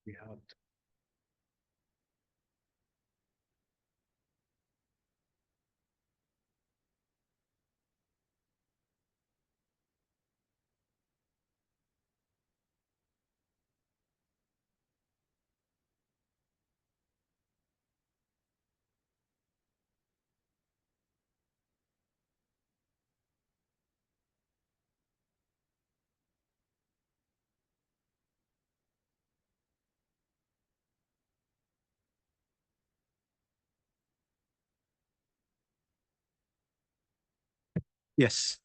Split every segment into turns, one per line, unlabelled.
We have yes.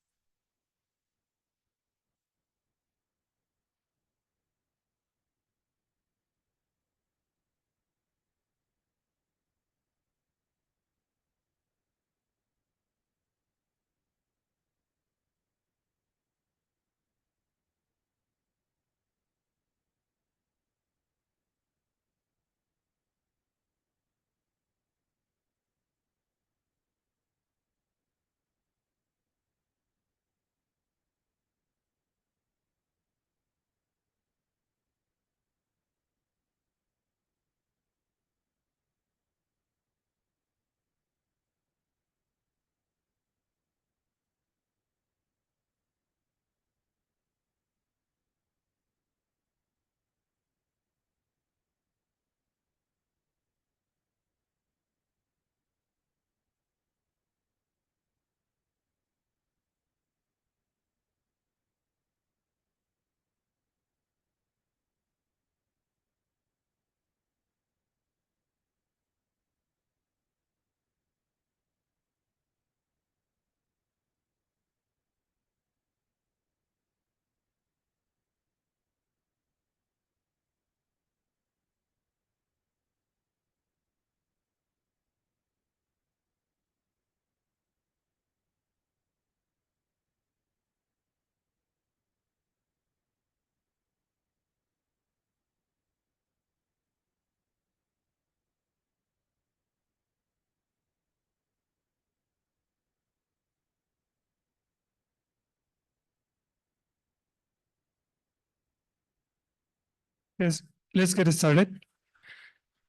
Yes, let's get started.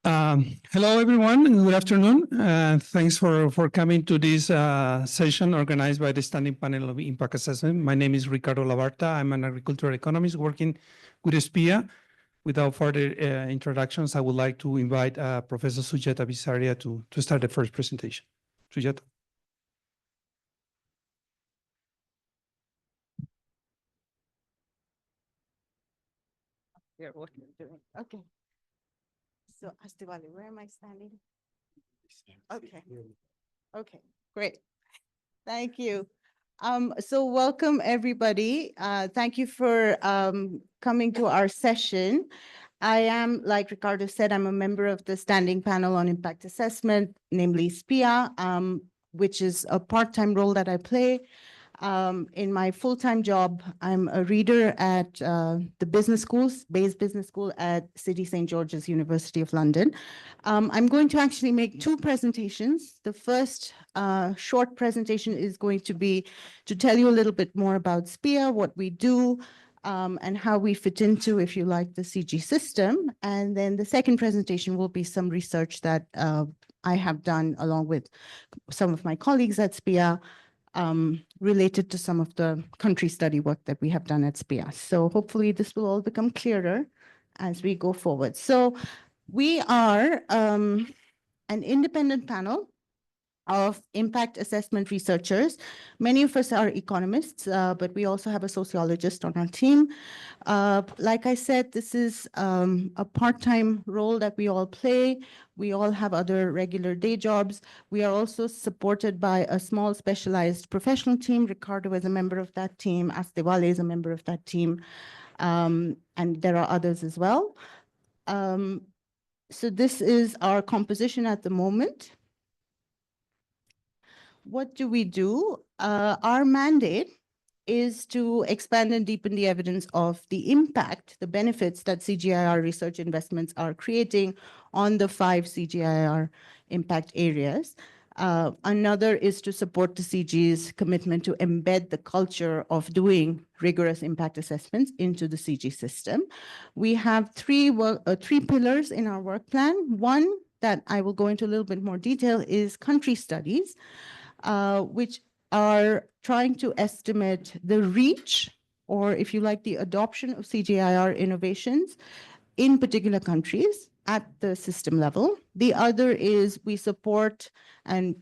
Hello, everyone, and good afternoon. Thanks for coming to this session organized by the Standing Panel of Impact Assessment. My name is Ricardo Labarta. I'm an agricultural economist working with SPIA. Without further introductions, I would like to invite Professor Sujata Bisaria to start the first presentation. Sujata.
Yeah, what you're doing. Okay. So, Astivali, where am I standing? Okay. Okay, great. Thank you. So welcome, everybody. Thank you for coming to our session. I am, like Ricardo said, I'm a member of the Standing Panel on Impact Assessment, namely SPIA, which is a part-time role that I play. In my full-time job, I'm a reader at the business schools, Bayes Business School at City St. George's University of London. I'm going to actually make two presentations. The first short presentation is going to be to tell you a little bit more about SPIA, what we do, and how we fit into, if you like, the CG system. And then the second presentation will be some research that I have done along with some of my colleagues at SPIA, related to some of the country study work that we have done at SPIA. So hopefully this will all become clearer as we go forward. So we are an independent panel of impact assessment researchers. Many of us are economists, but we also have a sociologist on our team. Like I said, this is a part-time role that we all play. We all have other regular day jobs. We are also supported by a small specialized professional team. Ricardo is a member of that team. Astevale is a member of that team. And there are others as well. So this is our composition at the moment. What do we do? Our mandate is to expand and deepen the evidence of the impact, the benefits that CGIAR research investments are creating on the 5 CGIAR impact areas. Another is to support the CG's commitment to embed the culture of doing rigorous impact assessments into the CG system. We have three pillars in our work plan. One that I will go into a little bit more detail is country studies, which are trying to estimate the reach, or if you like, the adoption of CGIAR innovations in particular countries at the system level. The other is we support and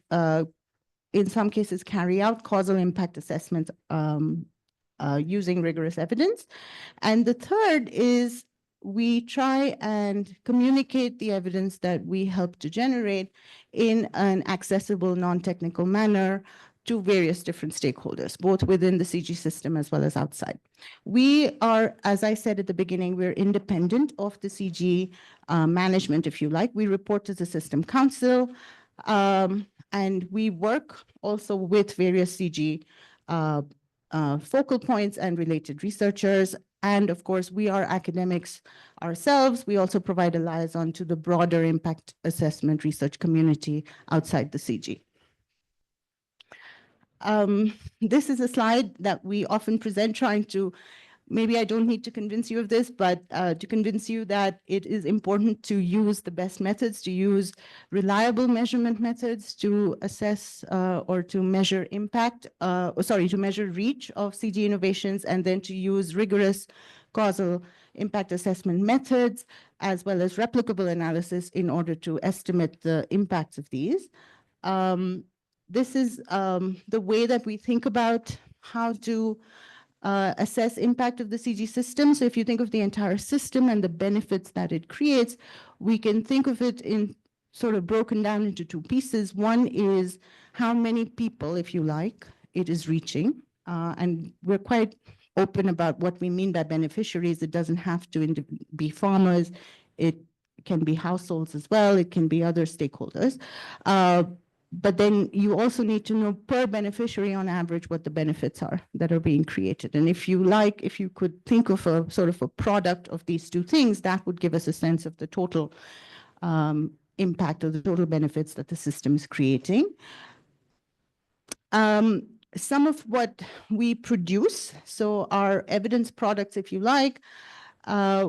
in some cases carry out causal impact assessments using rigorous evidence. And the third is we try and communicate the evidence that we help to generate in an accessible, non-technical manner to various different stakeholders, both within the CG system as well as outside. We are, as I said at the beginning, we're independent of the CG management, if you like. We report to the System Council, and we work also with various CG focal points and related researchers. And of course, we are academics ourselves. We also provide a liaison to the broader impact assessment research community outside the CG. This is a slide that we often present, trying to, maybe I don't need to convince you of this, but to convince you that it is important to use the best methods, to use reliable measurement methods to assess or to measure impact, to measure reach of CG innovations, and then to use rigorous causal impact assessment methods, as well as replicable analysis in order to estimate the impacts of these. This is the way that we think about how to assess impact of the CG system. So if you think of the entire system and the benefits that it creates, we can think of it in sort of broken down into two pieces. One is how many people, if you like, it is reaching. And we're quite open about what we mean by beneficiaries. It doesn't have to be farmers. It can be households as well. It can be other stakeholders. But then you also need to know per beneficiary on average what the benefits are that are being created. And if you like, if you could think of a sort of a product of these two things, that would give us a sense of the total impact of the total benefits that the system is creating. Some of what we produce, so our evidence products, if you like,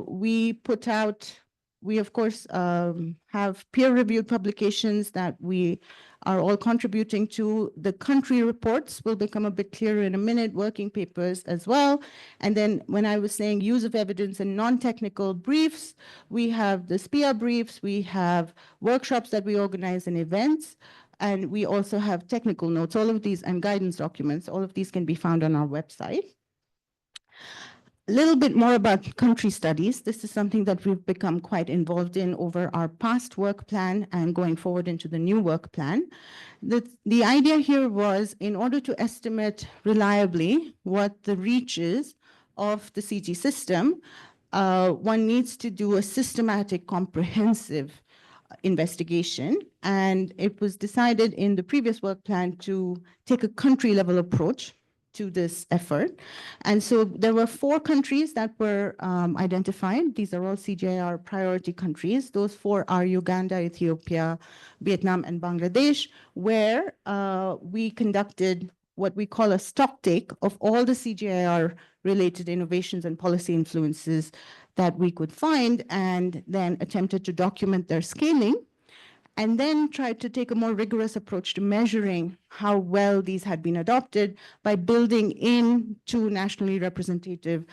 we put out, we of course have peer-reviewed publications that we are all contributing to. The country reports will become a bit clearer in a minute, working papers as well. And then when I was saying use of evidence and non-technical briefs, we have the SPIA briefs, we have workshops that we organize and events, and we also have technical notes, all of these, and guidance documents. All of these can be found on our website. A little bit more about country studies. This is something that we've become quite involved in over our past work plan and going forward into the new work plan. The idea here was, in order to estimate reliably what the reach is of the CG system, one needs to do a systematic, comprehensive investigation. And it was decided in the previous work plan to take a country level approach to this effort. And so there were 4 countries that were identified. These are all CGIAR priority countries. Those 4 are Uganda, Ethiopia, Vietnam, and Bangladesh, where we conducted what we call a stock take of all the CGIAR related innovations and policy influences that we could find, and then attempted to document their scaling, and then tried to take a more rigorous approach to measuring how well these had been adopted by building in 2 nationally representative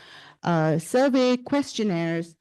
survey questionnaires,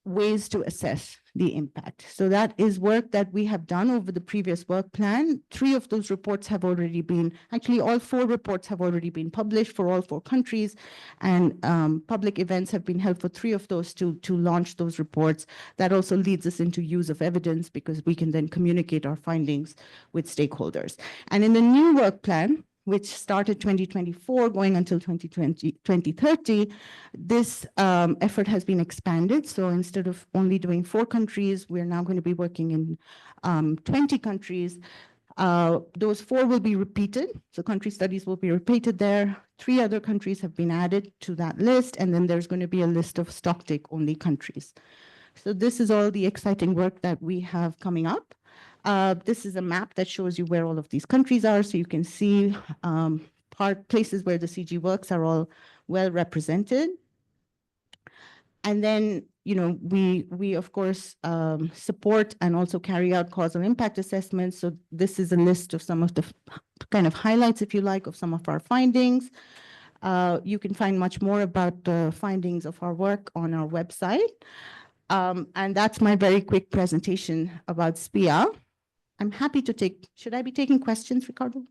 ways to assess the impact. So that is work that we have done over the previous work plan. 3 of those reports have already been, actually all 4 reports have already been published for all 4 countries, and public events have been held for 3 of those to launch those reports. That also leads us into use of evidence, because we can then communicate our findings with stakeholders. And in the new work plan, which started 2024 going until 2030, this effort has been expanded. So instead of only doing 4 countries, we're now going to be working in 20 countries. Those 4 will be repeated. So country studies will be repeated there. 3 other countries have been added to that list. And then there's going to be a list of stocktake only countries. So this is all the exciting work that we have coming up. This is a map that shows you where all of these countries are, so you can see places where the CG works are all well represented. And then, we of course support and also carry out causal impact assessments. So this is a list of some of the kind of highlights, if you like, of some of our findings. You can find much more about the findings of our work on our website. And that's my very quick presentation about SPIA. I'm happy to should I be taking questions, Ricardo?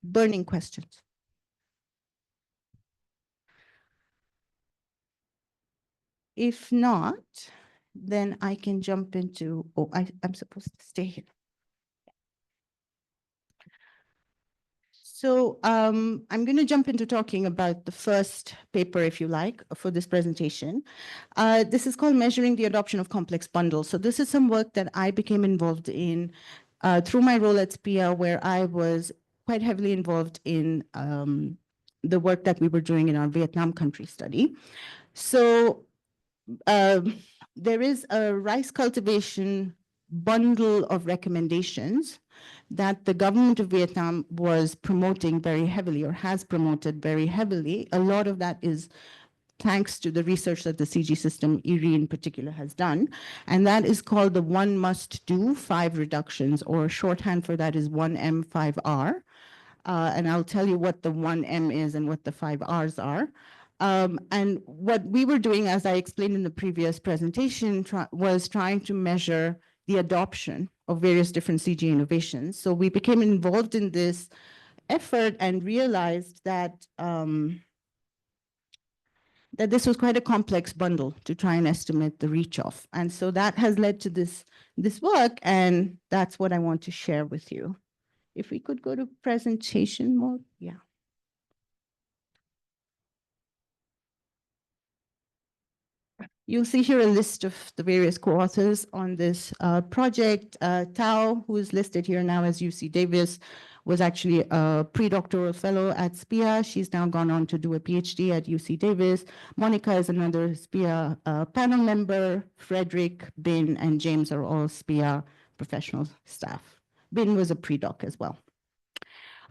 Burning questions. If not, then I can jump into, I'm supposed to stay here. So I'm going to jump into talking about the first paper, if you like, for this presentation. This is called Measuring the Adoption of Complex Bundles. So this is some work that I became involved in through my role at SPIA, where I was quite heavily involved in the work that we were doing in our Vietnam country study. So there is a rice cultivation bundle of recommendations that the government of Vietnam was promoting very heavily, or has promoted very heavily. A lot of that is thanks to the research that the CG system, IRI in particular, has done. And that is called the 1 must do 5 reductions, or shorthand for that is 1M5R. And I'll tell you what the 1M is and what the 5 Rs are. And what we were doing, as I explained in the previous presentation, was trying to measure the adoption of various different CG innovations. So we became involved in this effort and realized that that this was quite a complex bundle to try and estimate the reach of. And so that has led to this work, and that's what I want to share with you. If we could go to presentation mode, yeah. You'll see here a list of the various co-authors on this project. Tao, who is listed here now as UC Davis, was actually a pre-doctoral fellow at SPIA. She's now gone on to do a PhD at UC Davis. Monica is another SPIA panel member. Frederick, Bin, and James are all SPIA professional staff. Bin was a pre-doc as well.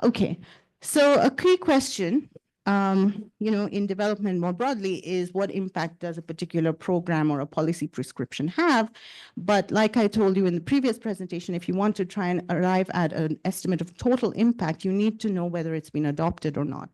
Okay, so a key question in development more broadly is what impact does a particular program or a policy prescription have? But like I told you in the previous presentation, if you want to try and arrive at an estimate of total impact, you need to know whether it's been adopted or not.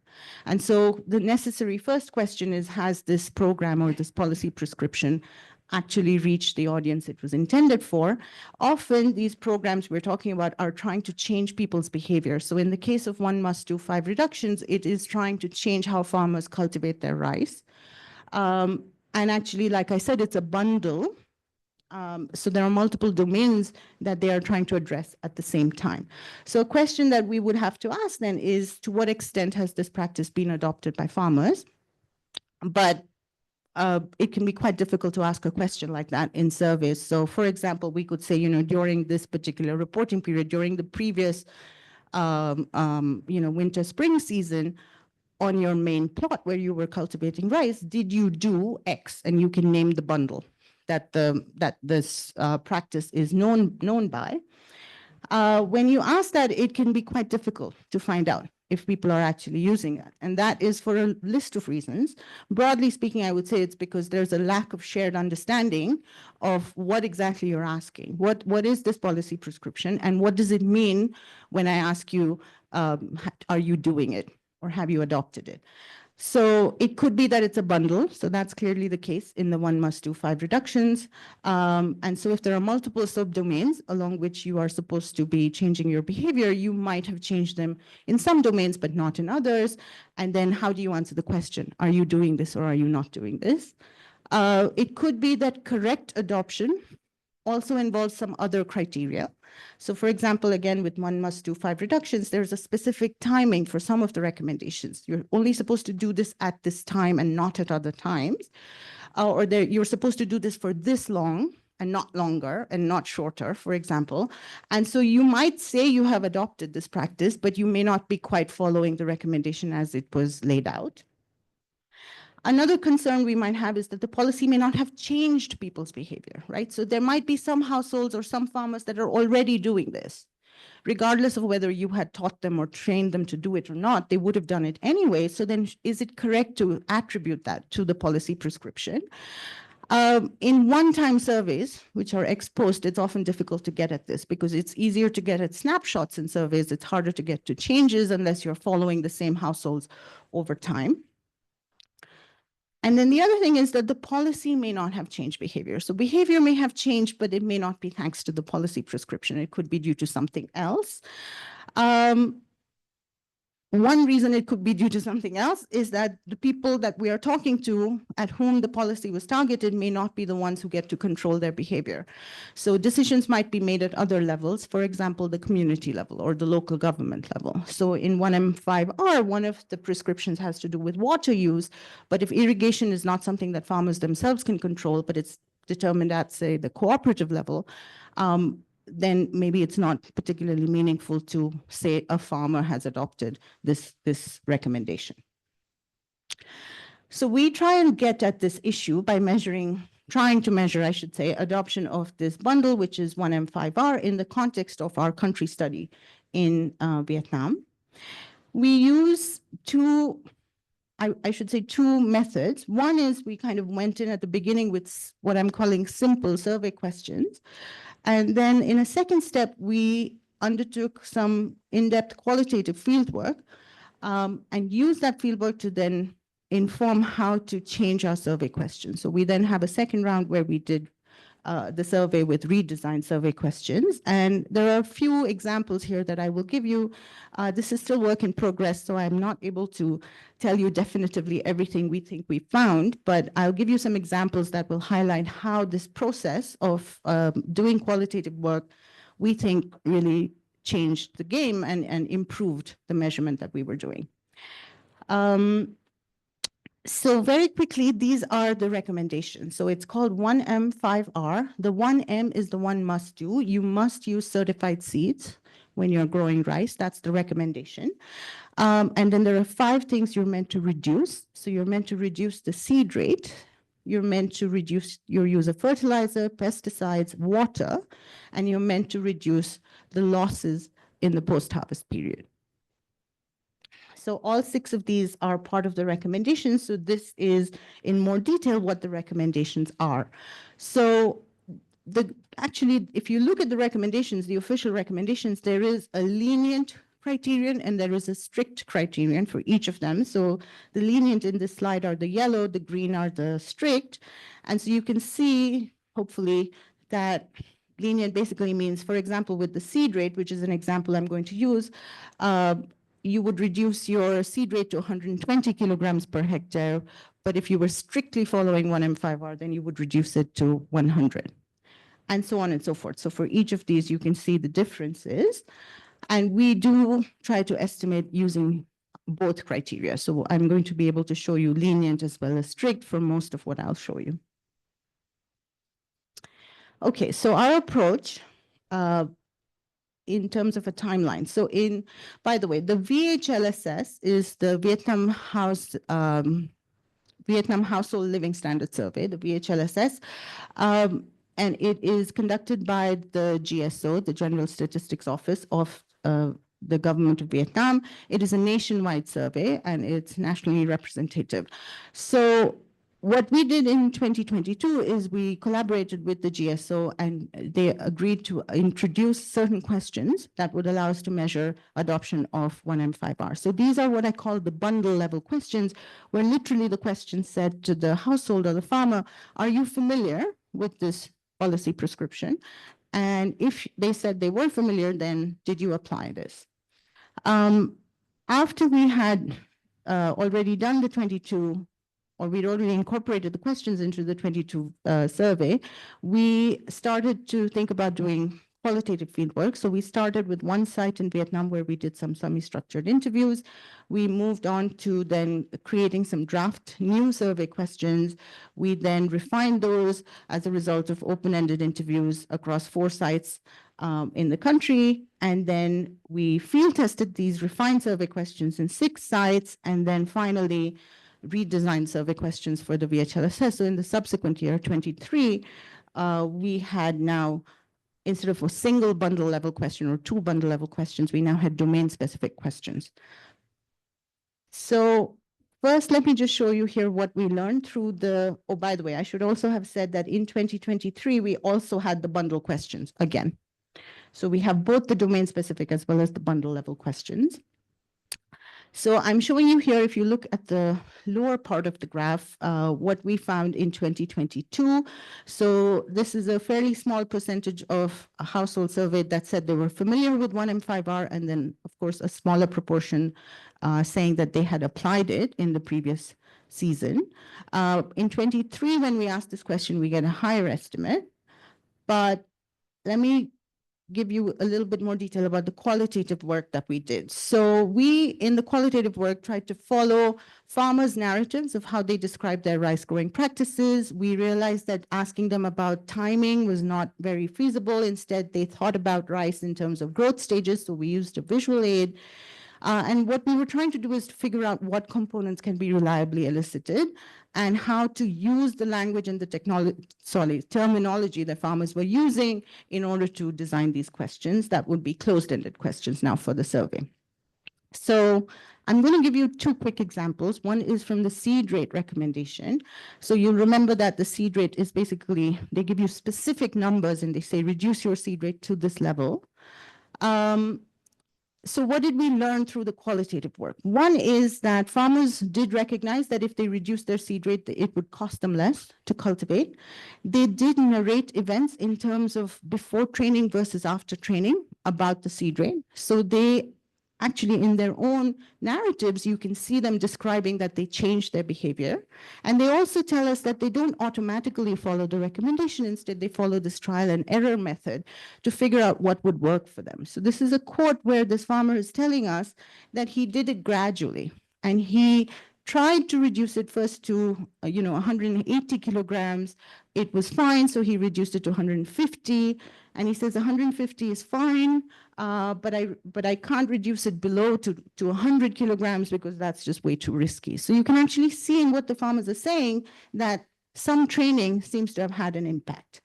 And so the necessary first question is, has this program or this policy prescription actually reach the audience it was intended for? Often these programs we're talking about are trying to change people's behavior. So in the case of 1 must do 5 reductions, it is trying to change how farmers cultivate their rice. And actually, like I said, it's a bundle. So there are multiple domains that they are trying to address at the same time. So a question that we would have to ask then is, to what extent has this practice been adopted by farmers? But it can be quite difficult to ask a question like that in surveys. So for example, we could say, during this particular reporting period, during the previous, winter, spring season, on your main plot where you were cultivating rice, did you do X? And you can name the bundle that this practice is known by. When you ask that, it can be quite difficult to find out if people are actually using it. And that is for a list of reasons. Broadly speaking, I would say it's because there's a lack of shared understanding of what exactly you're asking. What is this policy prescription, and what does it mean when I ask you, are you doing it, or have you adopted it? So it could be that it's a bundle. So that's clearly the case in the 1 must do 5 reductions. And so if there are multiple subdomains along which you are supposed to be changing your behavior, you might have changed them in some domains, but not in others. And then how do you answer the question? Are you doing this or are you not doing this? It could be that correct adoption also involves some other criteria. So for example, again, with 1 must do 5 reductions, there's a specific timing for some of the recommendations. You're only supposed to do this at this time and not at other times. Or you're supposed to do this for this long and not longer and not shorter, for example. And so you might say you have adopted this practice, but you may not be quite following the recommendation as it was laid out. Another concern we might have is that the policy may not have changed people's behavior, right? So there might be some households or some farmers that are already doing this. Regardless of whether you had taught them or trained them to do it or not, they would have done it anyway. So then is it correct to attribute that to the policy prescription? In one-time surveys, which are ex post, it's often difficult to get at this because it's easier to get at snapshots in surveys. It's harder to get to changes unless you're following the same households over time. And then the other thing is that the policy may not have changed behavior. So behavior may have changed, but it may not be thanks to the policy prescription. It could be due to something else. One reason it could be due to something else is that the people that we are talking to at whom the policy was targeted may not be the ones who get to control their behavior. So decisions might be made at other levels, for example, the community level or the local government level. So in 1M5R, one of the prescriptions has to do with water use, but if irrigation is not something that farmers themselves can control, but it's determined at, say, the cooperative level, then maybe it's not particularly meaningful to say a farmer has adopted this recommendation. So we try and get at this issue by trying to measure, I should say, adoption of this bundle, which is 1M5R, in the context of our country study in Vietnam. We use two methods. One is we kind of went in at the beginning with what I'm calling simple survey questions. And then in a second step, we undertook some in-depth qualitative fieldwork and used that fieldwork to then inform how to change our survey questions. So we then have a second round where we did the survey with redesigned survey questions. And there are a few examples here that I will give you. This is still work in progress, so I'm not able to tell you definitively everything we think we found, but I'll give you some examples that will highlight how this process of doing qualitative work, we think really changed the game and improved the measurement that we were doing. So very quickly, these are the recommendations. So it's called 1M5R. The 1M is the one must do. You must use certified seeds when you're growing rice. That's the recommendation. And then there are 5 things you're meant to reduce. So you're meant to reduce the seed rate. You're meant to reduce your use of fertilizer, pesticides, water, and you're meant to reduce the losses in the post-harvest period. So all 6 of these are part of the recommendations. So this is in more detail what the recommendations are. So actually, if you look at the recommendations, the official recommendations, there is a lenient criterion and there is a strict criterion for each of them. So the lenient in this slide are the yellow, the green are the strict. And so you can see, hopefully, that lenient basically means, for example, with the seed rate, which is an example I'm going to use, you would reduce your seed rate to 120 kilograms per hectare. But if you were strictly following 1M5R, then you would reduce it to 100, and so on and so forth. So for each of these, you can see the differences. And we do try to estimate using both criteria. So I'm going to be able to show you lenient as well as strict for most of what I'll show you. Okay, so our approach, in terms of a timeline. So by the way, the VHLSS is the Vietnam Household Living Standard Survey, the VHLSS. And it is conducted by the GSO, the General Statistics Office of the government of Vietnam. It is a nationwide survey and it's nationally representative. So what we did in 2022 is we collaborated with the GSO and they agreed to introduce certain questions that would allow us to measure adoption of 1M5R. So these are what I call the bundle level questions, where literally the question said to the household or the farmer, are you familiar with this policy prescription? And if they said they were familiar, then did you apply this? After we had already done the 22, or we'd already incorporated the questions into the 22 survey, we started to think about doing qualitative fieldwork. So we started with one site in Vietnam where we did some semi-structured interviews. We moved on to then creating some draft new survey questions. We then refined those as a result of open-ended interviews across 4 sites in the country. And then we field tested these refined survey questions in 6 sites. And then finally, redesigned survey questions for the VHLSS. So in the subsequent year, 23, we had now, instead of a single bundle level question or 2 bundle level questions, we now had domain specific questions. So first, let me just show you here what we learned through the, oh, by the way, I should also have said that in 2023, we also had the bundle questions again. So we have both the domain specific as well as the bundle level questions. So I'm showing you here, if you look at the lower part of the graph, what we found in 2022. So this is a fairly small percentage of a household survey that said they were familiar with 1M5R, and then, of course, a smaller proportion saying that they had applied it in the previous season. In 23, when we asked this question, we get a higher estimate. But let me give you a little bit more detail about the qualitative work that we did. So we, in the qualitative work, tried to follow farmers' narratives of how they describe their rice growing practices. We realized that asking them about timing was not very feasible. Instead, they thought about rice in terms of growth stages, so we used a visual aid. And what we were trying to do is to figure out what components can be reliably elicited and how to use the language and the terminology that farmers were using in order to design these questions that would be closed-ended questions now for the survey. So I'm going to give you 2 quick examples. One is from the seed rate recommendation. So you'll remember that the seed rate is basically, they give you specific numbers and they say, reduce your seed rate to this level. So what did we learn through the qualitative work? One is that farmers did recognize that if they reduced their seed rate, it would cost them less to cultivate. They did narrate events in terms of before training versus after training about the seed rate. So they actually, in their own narratives, you can see them describing that they changed their behavior. And they also tell us that they don't automatically follow the recommendation. Instead, they follow this trial and error method to figure out what would work for them. So this is a quote where this farmer is telling us that he did it gradually. And he tried to reduce it first to 180 kilograms. It was fine, so he reduced it to 150. And he says 150 is fine, but I can't reduce it below to 100 kilograms because that's just way too risky. So you can actually see in what the farmers are saying that some training seems to have had an impact.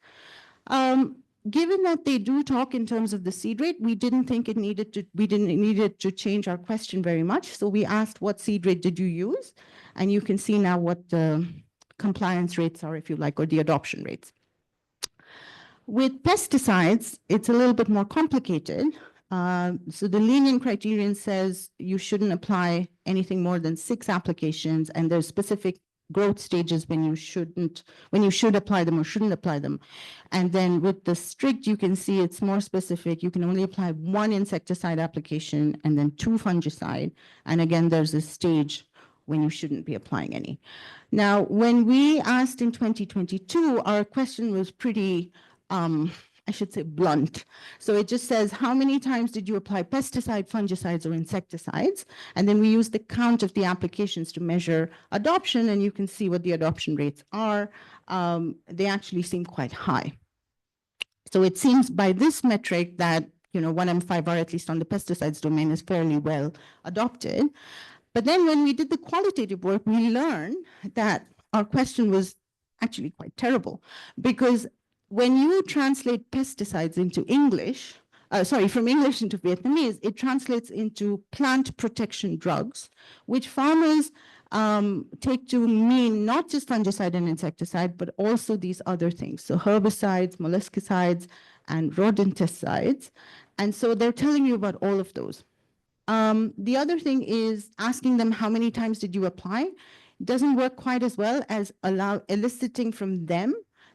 Given that they do talk in terms of the seed rate, we didn't need it to change our question very much. So we asked, what seed rate did you use? And you can see now what the compliance rates are, if you like, or the adoption rates. With pesticides, it's a little bit more complicated. So the lenient criterion says you shouldn't apply anything more than 6 applications, and there's specific growth stages when you should apply them or shouldn't apply them. And then with the strict, you can see it's more specific. You can only apply 1 insecticide application and then 2 fungicide. And again, there's a stage when you shouldn't be applying any. Now, when we asked in 2022, our question was pretty, I should say, blunt. So it just says, how many times did you apply pesticide, fungicides, or insecticides? And then we use the count of the applications to measure adoption, and you can see what the adoption rates are. They actually seem quite high. So it seems by this metric that 1M5R, at least on the pesticides domain, is fairly well adopted. But then when we did the qualitative work, we learned that our question was actually quite terrible, because when you translate pesticides into English, from English into Vietnamese, it translates into plant protection drugs, which farmers take to mean not just fungicide and insecticide, but also these other things. So herbicides, molluscicides, and rodenticides. And so they're telling you about all of those. The other thing is asking them how many times did you apply doesn't work quite as well as eliciting from them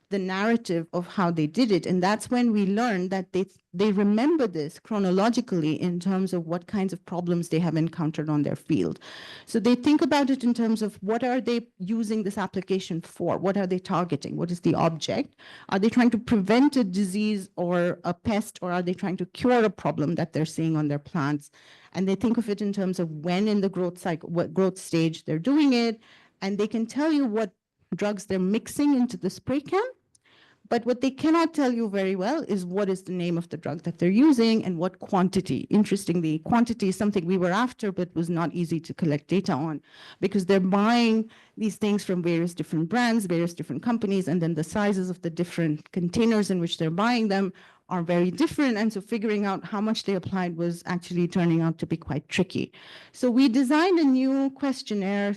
the narrative of how they did it. And that's when we learned that they remember this chronologically in terms of what kinds of problems they have encountered on their field. So they think about it in terms of what are they using this application for? What are they targeting? What is the object? Are they trying to prevent a disease or a pest, or are they trying to cure a problem that they're seeing on their plants? And they think of it in terms of when in the growth cycle, what growth stage they're doing it, and they can tell you what drugs they're mixing into the spray can. But what they cannot tell you very well is what is the name of the drug that they're using and what quantity. Interestingly, quantity is something we were after, but was not easy to collect data on because they're buying these things from various different brands, various different companies, and then the sizes of the different containers in which they're buying them are very different. And so figuring out how much they applied was actually turning out to be quite tricky. So we designed a new questionnaire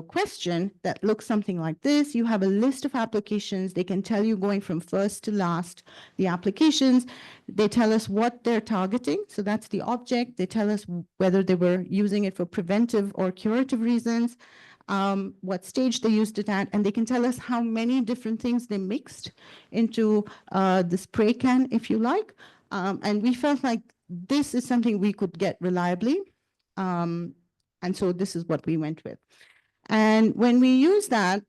question that looks something like this. You have a list of applications. They can tell you going from first to last the applications. They tell us what they're targeting. So that's the object. They tell us whether they were using it for preventive or curative reasons, what stage they used it at, and they can tell us how many different things they mixed into the spray can, if you like. And we felt like this is something we could get reliably. And so this is what we went with. And when we use that,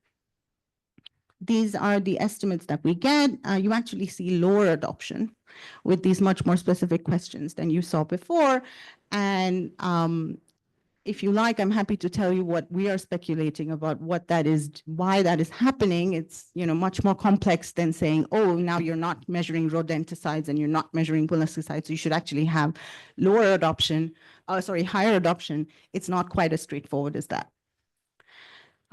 these are the estimates that we get. You actually see lower adoption with these much more specific questions than you saw before. And if you like, I'm happy to tell you what we are speculating about what that is, why that is happening. It's much more complex than saying, oh, now you're not measuring rodenticides and you're not measuring molluscicides. So you should actually have lower adoption, higher adoption. It's not quite as straightforward as that.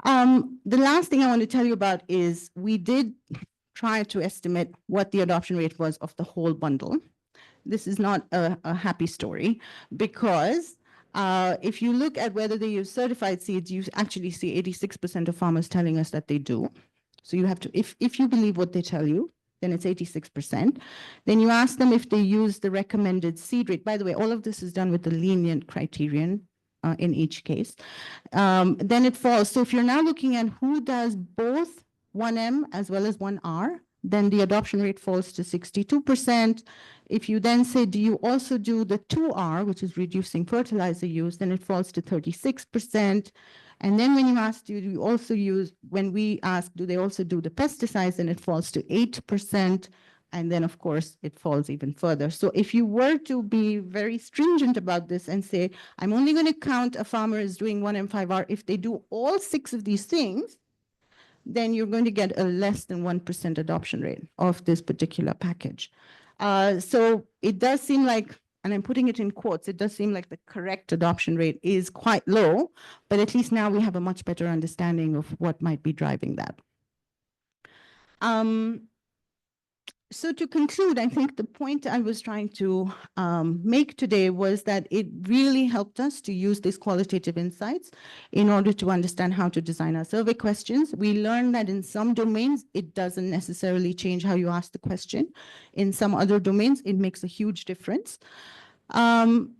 The last thing I want to tell you about is we did try to estimate what the adoption rate was of the whole bundle. This is not a happy story because if you look at whether they use certified seeds, you actually see 86% of farmers telling us that they do. So you have to, if you believe what they tell you, then it's 86%. Then you ask them if they use the recommended seed rate. By the way, all of this is done with the lenient criterion in each case. Then it falls. So if you're now looking at who does both 1M as well as 1R, then the adoption rate falls to 62%. If you then say, do you also do the 2R, which is reducing fertilizer use, then it falls to 36%. And then when you ask, do you also use, when we ask, do they also do the pesticides, then it falls to 8%. And then, of course, it falls even further. So if you were to be very stringent about this and say, I'm only going to count a farmer as doing 1M5R if they do all 6 of these things, then you're going to get a less than 1% adoption rate of this particular package. So it does seem like, and I'm putting it in quotes, it does seem like the correct adoption rate is quite low, but at least now we have a much better understanding of what might be driving that. So to conclude, I think the point I was trying to make today was that it really helped us to use these qualitative insights in order to understand how to design our survey questions. We learned that in some domains, it doesn't necessarily change how you ask the question. In some other domains, it makes a huge difference. And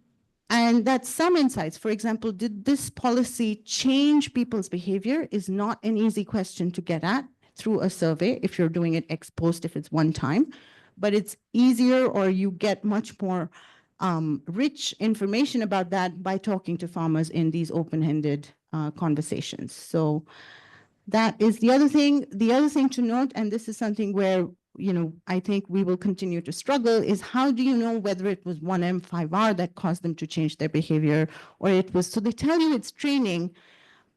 that some insights, for example, did this policy change people's behavior is not an easy question to get at through a survey if you're doing it ex post, if it's one time, but it's easier, or you get much more rich information about that by talking to farmers in these open-ended conversations. So that is the other thing. The other thing to note, and this is something where I think we will continue to struggle, is how do you know whether it was 1M5R that caused them to change their behavior, or it was, so they tell you it's training,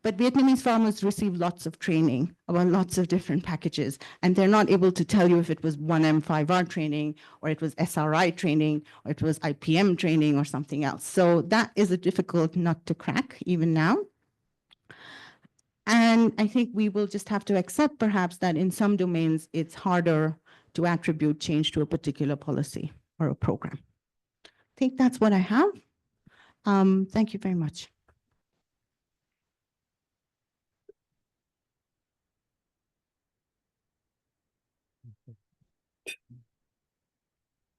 but Vietnamese farmers receive lots of training about lots of different packages, and they're not able to tell you if it was 1M5R training, or it was SRI training, or it was IPM training, or something else. So that is a difficult nut to crack even now. And I think we will just have to accept perhaps that in some domains, it's harder to attribute change to a particular policy or a program. I think that's what I have. Thank you very much.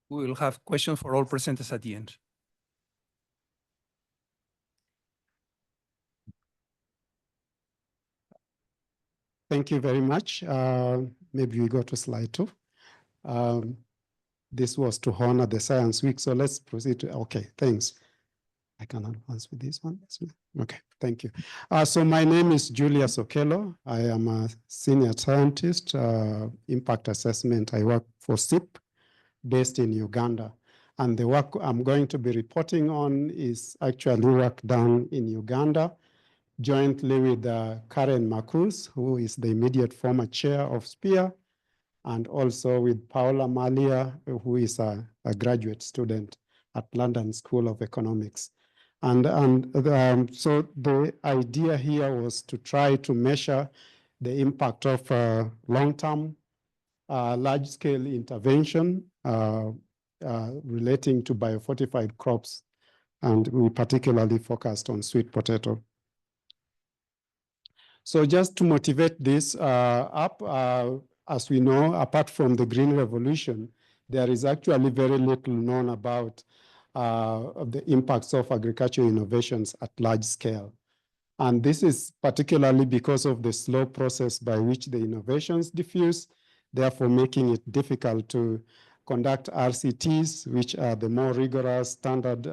We will have questions for all presenters at the end.
Thank you very much. Maybe we go to slide 2. This was to honor the Science Week, so let's proceed to, okay, thanks. I can advance with this one. Okay, thank you. So my name is Julius Okello. I am a senior scientist, impact assessment. I work for SIP based in Uganda. And the work I'm going to be reporting on is actually work done in Uganda, jointly with Karen Marcus, who is the immediate former chair of SPIA, and also with Paola Malia, who is a graduate student at London School of Economics. So the idea here was to try to measure the impact of long-term large-scale intervention relating to biofortified crops, and we particularly focused on sweet potato. So just to motivate this up, as we know, apart from the Green Revolution, there is actually very little known about the impacts of agricultural innovations at large scale. And this is particularly because of the slow process by which the innovations diffuse, therefore making it difficult to conduct RCTs, which are the more rigorous standard,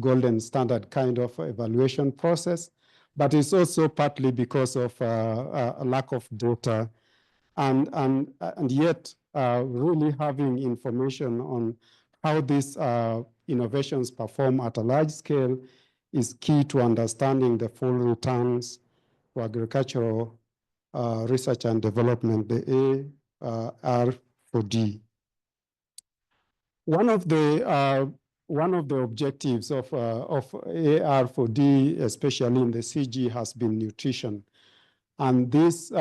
golden standard kind of evaluation process. But it's also partly because of a lack of data and yet really having information on how these innovations perform at a large scale is key to understanding the full returns for agricultural research and development, the AR4D. One of the objectives of AR4D, especially in the CG, has been nutrition. And this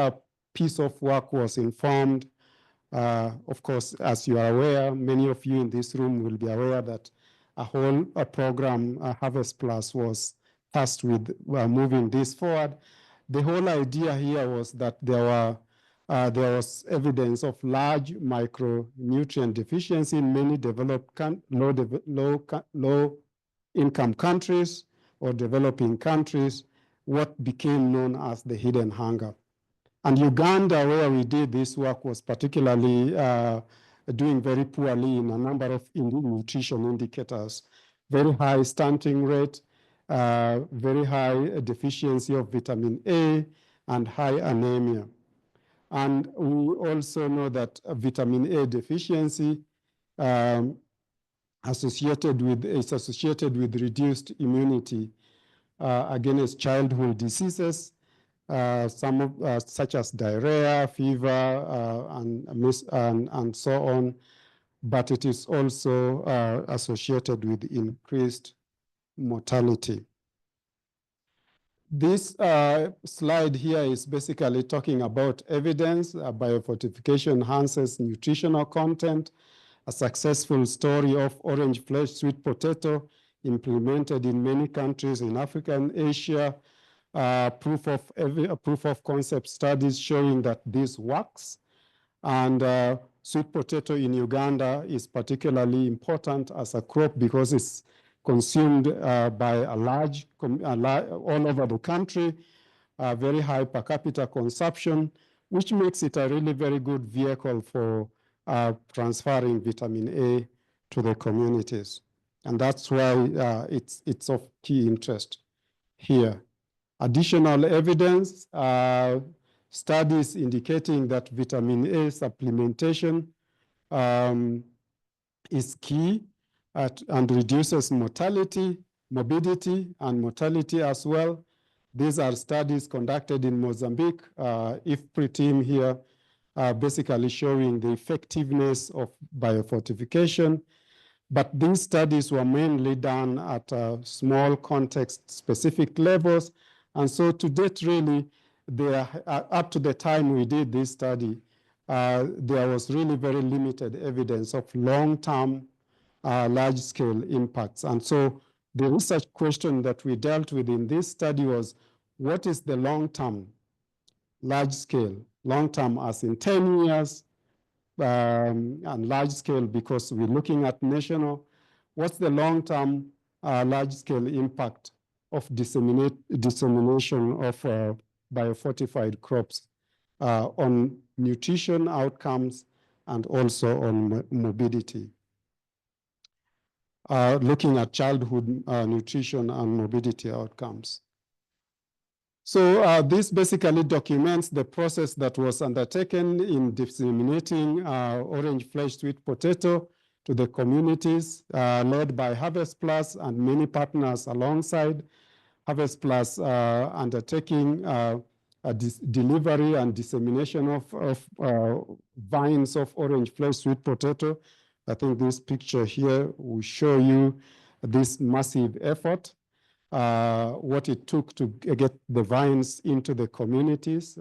piece of work was informed, of course, as you are aware, many of you in this room will be aware that a program, Harvest Plus, was tasked with moving this forward. The whole idea here was that there was evidence of large micronutrient deficiency in many developed low-income countries or developing countries, what became known as the hidden hunger. And Uganda, where we did this work, was particularly doing very poorly in a number of nutrition indicators. Very high stunting rate, very high deficiency of vitamin A, and high anemia. And we also know that vitamin A deficiency is associated with reduced immunity against childhood diseases, such as diarrhea, fever, and so on. But it is also associated with increased mortality. This slide here is basically talking about evidence. Biofortification enhances nutritional content, a successful story of orange flesh sweet potato implemented in many countries in Africa and Asia, proof of concept studies showing that this works. And sweet potato in Uganda is particularly important as a crop because it's consumed by a large, all over the country, very high per capita consumption, which makes it a really very good vehicle for transferring vitamin A to the communities. And that's why it's of key interest here. Additional evidence, studies indicating that vitamin A supplementation is key and reduces mortality, morbidity, and mortality as well. These are studies conducted in Mozambique, IFPRI team here, basically showing the effectiveness of biofortification. But these studies were mainly done at small context-specific levels. And so to date, really, up to the time we did this study, there was really very limited evidence of long-term large-scale impacts. And so the research question that we dealt with in this study was, what is the long-term large-scale? Long-term as in 10 years, and large-scale because we're looking at national. What's the long-term large-scale impact of dissemination of biofortified crops on nutrition outcomes and also on morbidity? Looking at childhood nutrition and morbidity outcomes. So this basically documents the process that was undertaken in disseminating orange flesh sweet potato to the communities, led by Harvest Plus and many partners alongside. Harvest Plus undertaking delivery and dissemination of vines of orange flesh sweet potato. I think this picture here will show you this massive effort, what it took to get the vines into the communities,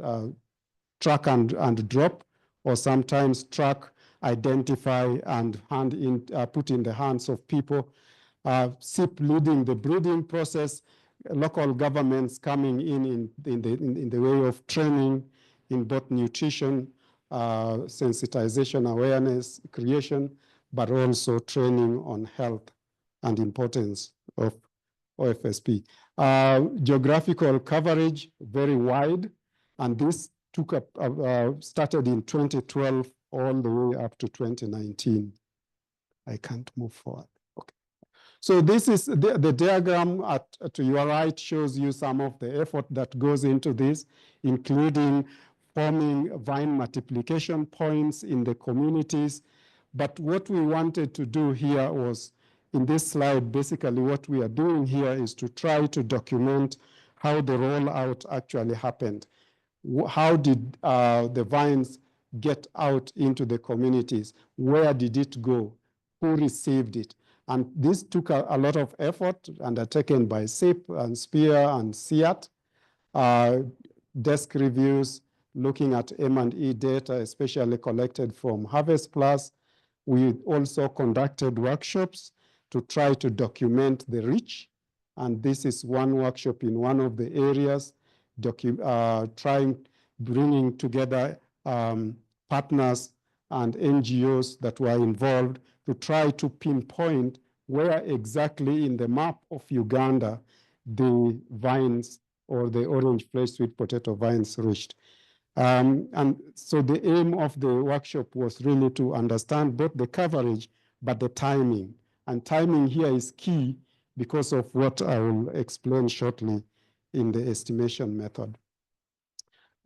track and drop, or sometimes track, identify, and put in the hands of people. SIP leading the breeding process, local governments coming in the way of training in both nutrition, sensitization, awareness, creation, but also training on health and importance of OFSP. Geographical coverage, very wide, and this took up, started in 2012 all the way up to 2019. I can't move forward. Okay. So this is the diagram to your right shows you some of the effort that goes into this, including forming vine multiplication points in the communities. But what we wanted to do here was, in this slide, basically what we are doing here is to try to document how the rollout actually happened. How did the vines get out into the communities? Where did it go? Who received it? And this took a lot of effort undertaken by SIP and SPIA and CGIAR, desk reviews, looking at M&E data, especially collected from Harvest Plus. We also conducted workshops to try to document the reach. And this is one workshop in one of the areas, bringing together partners and NGOs that were involved to try to pinpoint where exactly in the map of Uganda the vines or the orange flesh sweet potato vines reached. And so the aim of the workshop was really to understand both the coverage, but the timing. And timing here is key because of what I will explain shortly in the estimation method.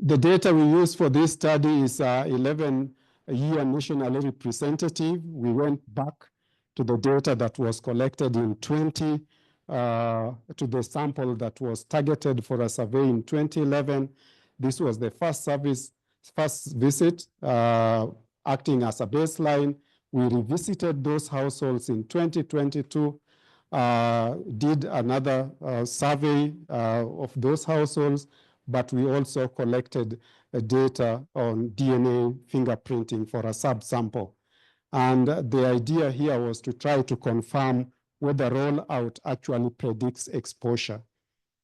The data we use for this study is 11-year nationally representative. We went back to the data that was collected in 20, to the sample that was targeted for a survey in 2011. This was the first visit, acting as a baseline. We revisited those households in 2022, did another survey of those households, but we also collected data on DNA fingerprinting for a subsample. And the idea here was to try to confirm whether rollout actually predicts exposure,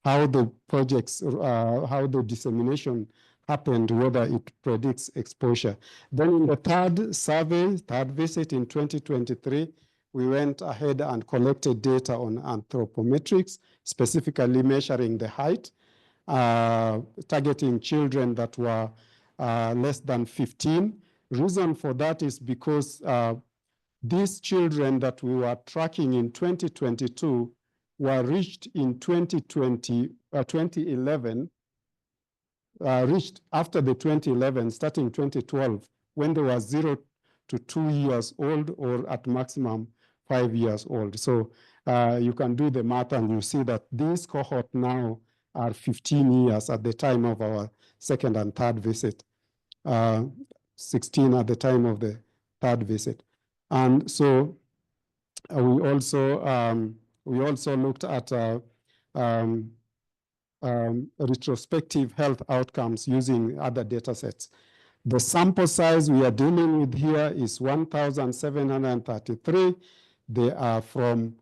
how the projects, how the dissemination happened, whether it predicts exposure. Then in the third visit in 2023, we went ahead and collected data on anthropometrics, specifically measuring the height, targeting children that were less than 15. Reason for that is because these children that we were tracking in 2022 were reached in 2011, reached after the 2011, starting 2012, when they were 0 to 2 years old or at maximum 5 years old. So you can do the math and you see that this cohort now are 15 years at the time of our second and third visit, 16 at the time of the third visit. And so we also looked at retrospective health outcomes using other data sets. The sample size we are dealing with here is 1,733. They are from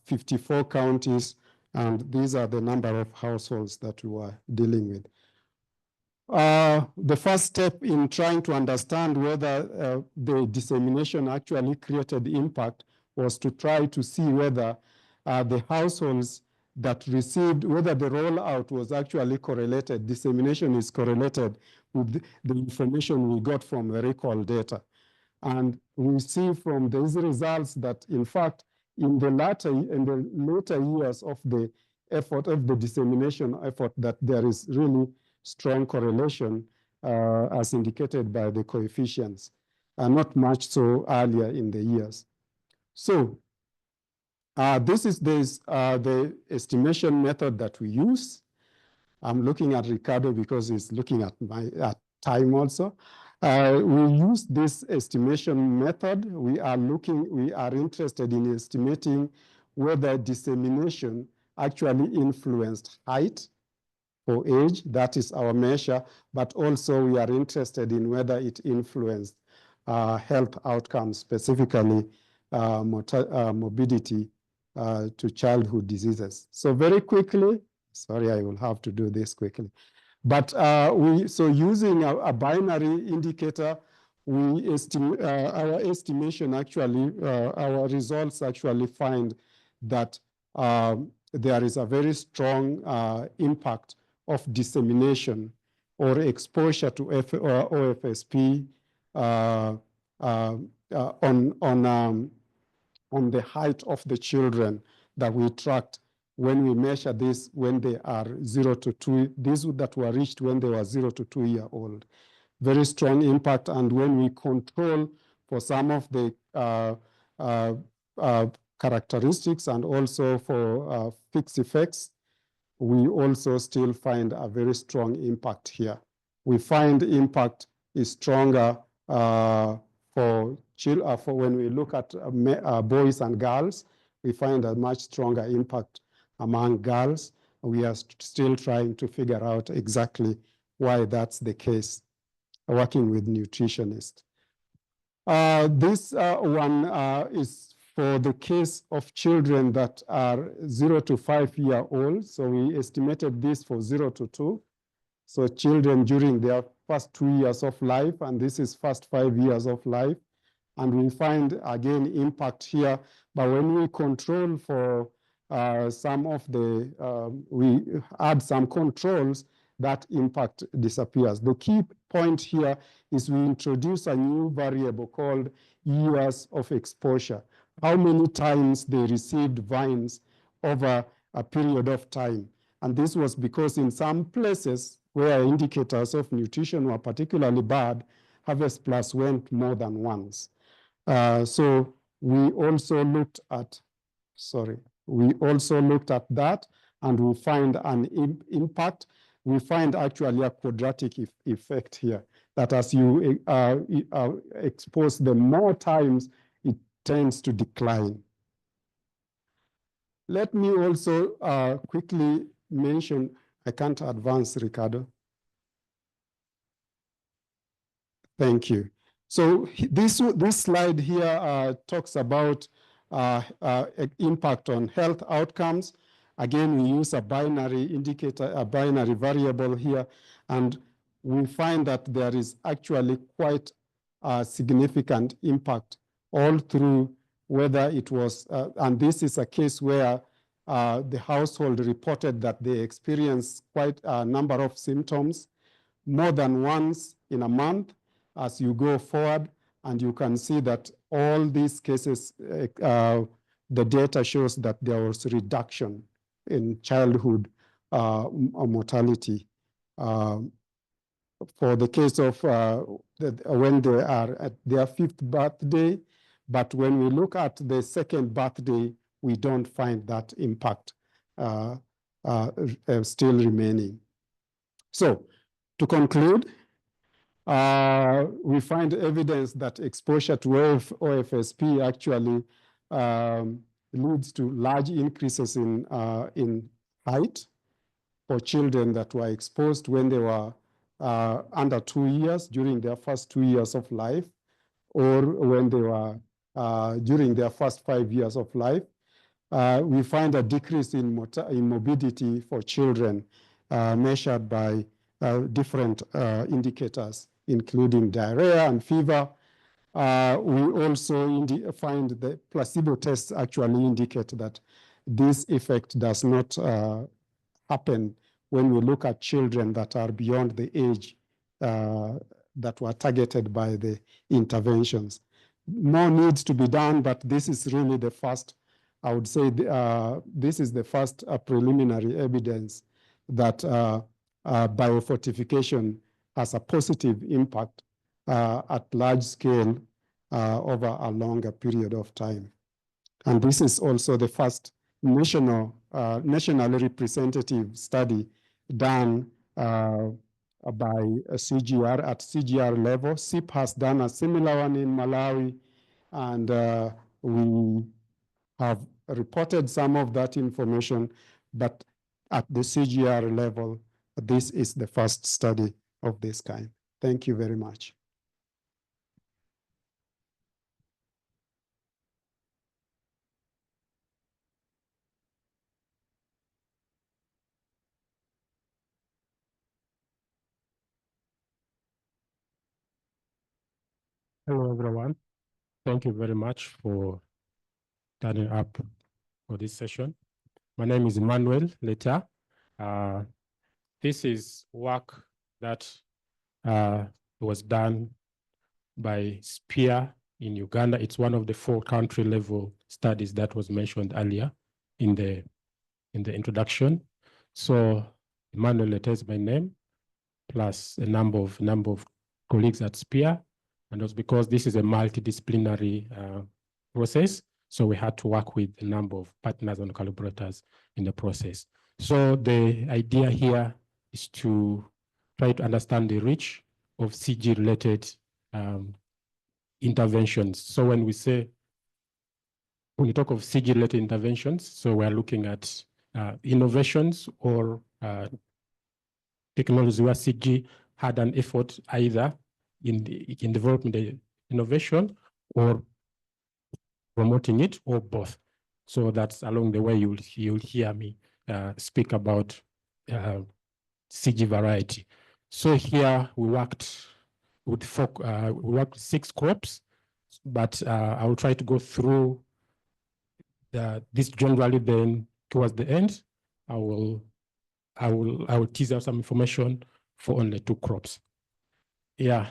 54 counties, and these are the number of households that we were dealing with. The first step in trying to understand whether the dissemination actually created impact was to try to see whether the households that received, whether the rollout was actually correlated, dissemination is correlated with the information we got from the recall data. And we see from these results that, in fact, in the later years of the effort, of the dissemination effort, that there is really strong correlation as indicated by the coefficients, not much so earlier in the years. So this is the estimation method that we use. I'm looking at Ricardo because he's looking at my time also. We use this estimation method. We are interested in estimating whether dissemination actually influenced height or age. That is our measure, but also we are interested in whether it influenced health outcomes, specifically morbidity to childhood diseases. So very quickly, sorry, I will have to do this quickly. But so using a binary indicator, we estimate our estimation actually, our results actually find that there is a very strong impact of dissemination or exposure to OFSP on the height of the children that we tracked when we measure this when they are 0 to 2, these that were reached when they were 0 to 2 year old. Very strong impact. And when we control for some of the characteristics and also for fixed effects, we also still find a very strong impact here. We find impact is stronger for when we look at boys and girls. We find a much stronger impact among girls. We are still trying to figure out exactly why that's the case, working with nutritionists. This one is for the case of children that are 0 to 5 year old. So we estimated this for 0 to 2. So children during their first 2 years of life, and this is first 5 years of life. And we find, again, impact here. But when we control for some of the, we add some controls, that impact disappears. The key point here is we introduce a new variable called years of exposure. How many times they received vines over a period of time. And this was because in some places where indicators of nutrition were particularly bad, Harvest Plus went more than once. So we also looked at, we also looked at that, and we find an impact. We find actually a quadratic effect here, that as you expose them more times, it tends to decline. Let me also quickly mention, I can't advance, Ricardo. Thank you. So this slide here talks about impact on health outcomes. Again, we use a binary indicator, a binary variable here, and we find that there is actually quite a significant impact all through whether it was, and this is a case where the household reported that they experienced quite a number of symptoms more than once in a month as you go forward. And you can see that all these cases, the data shows that there was a reduction in childhood mortality. For the case of when they are at their 5th birthday, but when we look at the 2nd birthday, we don't find that impact still remaining. So to conclude, we find evidence that exposure to OFSP actually leads to large increases in height for children that were exposed when they were under 2 years, during their first 2 years of life, or when they were during their first 5 years of life. We find a decrease in morbidity for children measured by different indicators, including diarrhea and fever. We also find the placebo tests actually indicate that this effect does not happen when we look at children that are beyond the age that were targeted by the interventions. More needs to be done, but this is really the first, I would say, this is the first preliminary evidence that biofortification has a positive impact at large scale over a longer period of time. And this is also the first nationally representative study done by CGIAR at CGIAR level. SIP has done a similar one in Malawi, and we have reported some of that information, but at the CGIAR level, this is the first study of this kind. Thank you very much.
Hello, everyone. Thank you very much for turning up for this session. My name is Emmanuel Leta. This is work that was done by SPIA in Uganda. It's one of the 4 country level studies that was mentioned earlier in the introduction. So Emmanuel Leta is my name, plus a number of colleagues at SPIA. And that's because this is a multidisciplinary process. So we had to work with a number of partners and collaborators in the process. So the idea here is to try to understand the reach of CG-related interventions. So when we talk of CG-related interventions, so we're looking at innovations or technology where CG had an effort either in developing the innovation or promoting it, or both. So that's along the way you'll hear me speak about CG variety. So here we worked with 6 crops, but I will try to go through this generally. Then towards the end, I will tease out some information for only 2 crops. Yeah.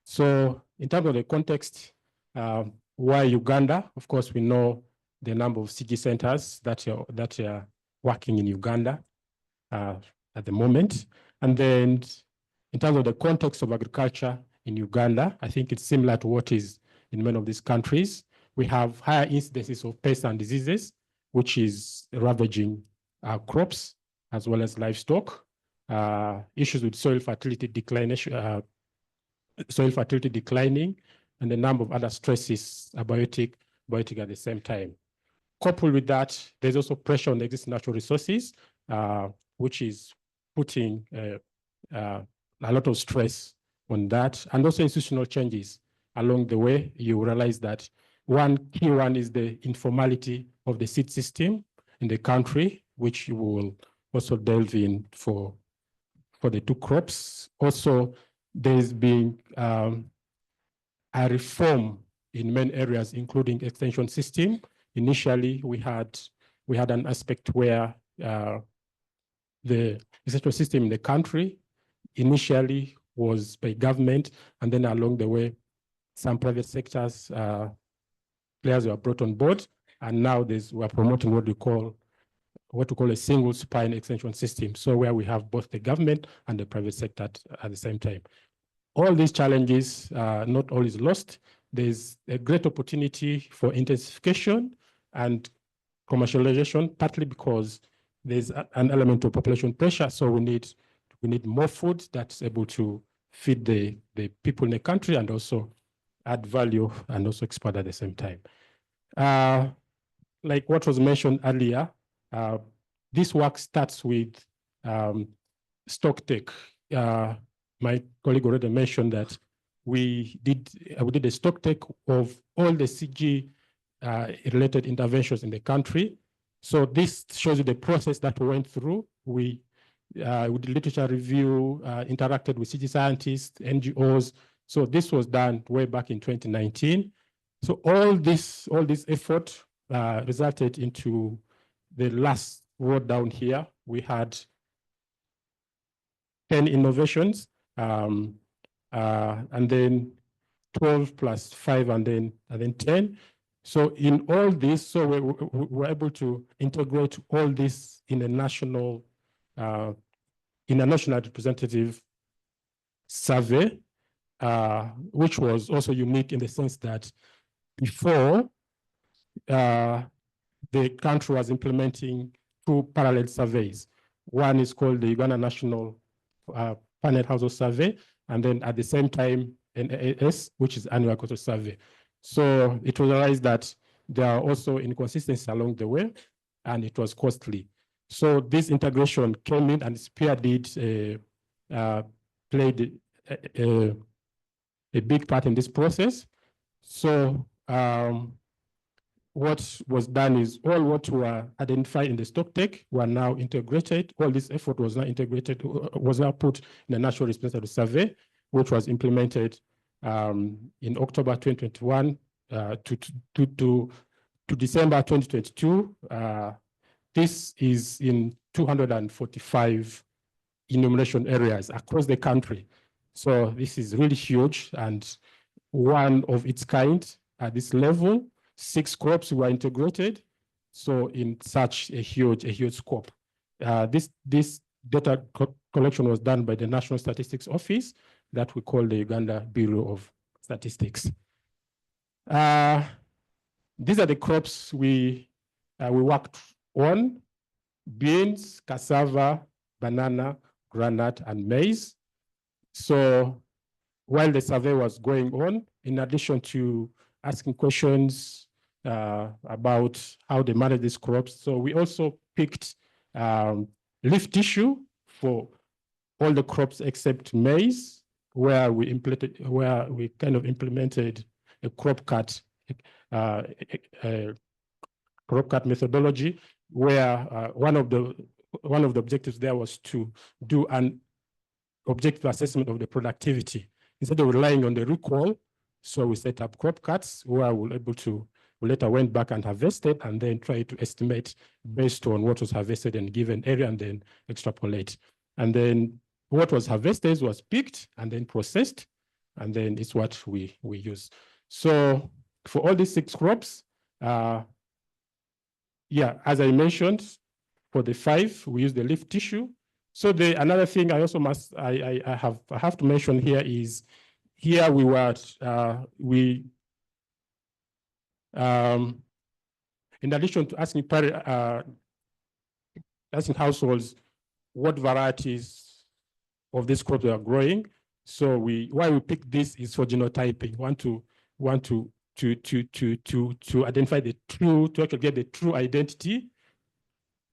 So in terms of the context, why Uganda? Of course, we know the number of CG centers that are working in Uganda at the moment. And then in terms of the context of agriculture in Uganda, I think it's similar to what is in many of these countries. We have higher incidences of pests and diseases, which is ravaging crops as well as livestock. Issues with soil fertility declining, and a number of other stresses, abiotic at the same time. Coupled with that, there's also pressure on the existing natural resources, which is putting a lot of stress on that, and also institutional changes along the way. You realize that one key one is the informality of the seed system in the country, which you will also delve in for the 2 crops. Also, there's been a reform in many areas, including extension system. Initially, we had an aspect where the extension system in the country initially was by government, and then along the way, some private sectors players were brought on board, and now we're promoting what we call a single spine extension system. So where we have both the government and the private sector at the same time. All these challenges, not all is lost. There's a great opportunity for intensification and commercialization, partly because there's an element of population pressure. So we need more food that's able to feed the people in the country and also add value and also export at the same time. Like what was mentioned earlier, this work starts with stock take. My colleague already mentioned that we did a stock take of all the CG related interventions in the country. So this shows you the process that we went through. We did literature review, interacted with CG scientists, NGOs. So this was done way back in 2019. So all this effort resulted into the last word down here. We had 10 innovations, and then 12 plus 5, and then 10. So in all this, so we were able to integrate all this in a national representative survey, which was also unique in the sense that before the country was implementing 2 parallel surveys. One is called the Uganda National Panel Household Survey, and then at the same time, NAS, which is Annual Agricultural Survey. So it was realized that there are also inconsistencies along the way, and it was costly. So this integration came in, and SPIA played a big part in this process. So what was done is all what were identified in the stock take were now integrated. All this effort was now integrated, was now put in a national responsibility survey, which was implemented in October 2021 to December 2022. This is in 245 enumeration areas across the country. So this is really huge and one of its kind at this level. 6 crops were integrated. So in such a huge scope. This data collection was done by the National Statistics Office that we call the Uganda Bureau of Statistics. These are the crops we worked on: beans, cassava, banana, groundnut, and maize. So while the survey was going on, in addition to asking questions about how they manage these crops, so we also picked leaf tissue for all the crops except maize, where we kind of implemented a crop cut methodology, where one of the objectives there was to do an objective assessment of the productivity instead of relying on the recall. So we set up crop cuts where we later went back and harvested and then try to estimate based on what was harvested in a given area and then extrapolate. And then what was harvested was picked and then processed, and then it's what we use. So for all these 6 crops, as I mentioned, for the 5, we use the leaf tissue. So another thing I also I have to mention here is, here we were, in addition to asking households what varieties of this crop they are growing. So why we picked this is for genotyping. Want to identify to actually get the true identity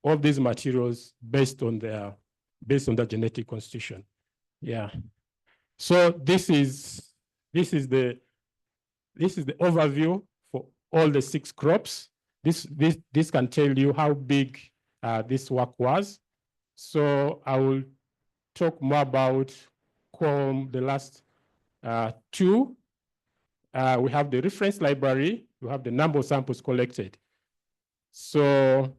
of these materials based on their genetic constitution. Yeah. So this is the overview for all the 6 crops. This can tell you how big this work was. So I will talk more about the last 2. We have the reference library. We have the number of samples collected. So,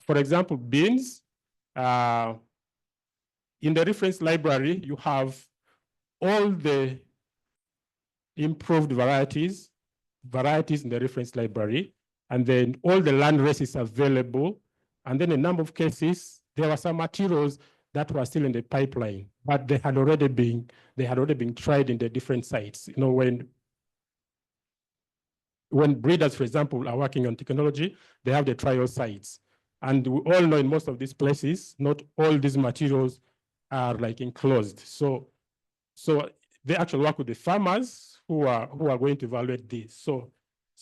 for example, beans. In the reference library, you have all the improved varieties in the reference library, and then all the land races available. And then in a number of cases, there were some materials that were still in the pipeline, but they had already been tried in the different sites. You know, when breeders, for example, are working on technology, they have the trial sites. And we all know in most of these places, not all these materials are like enclosed. So they actually work with the farmers who are going to evaluate this. So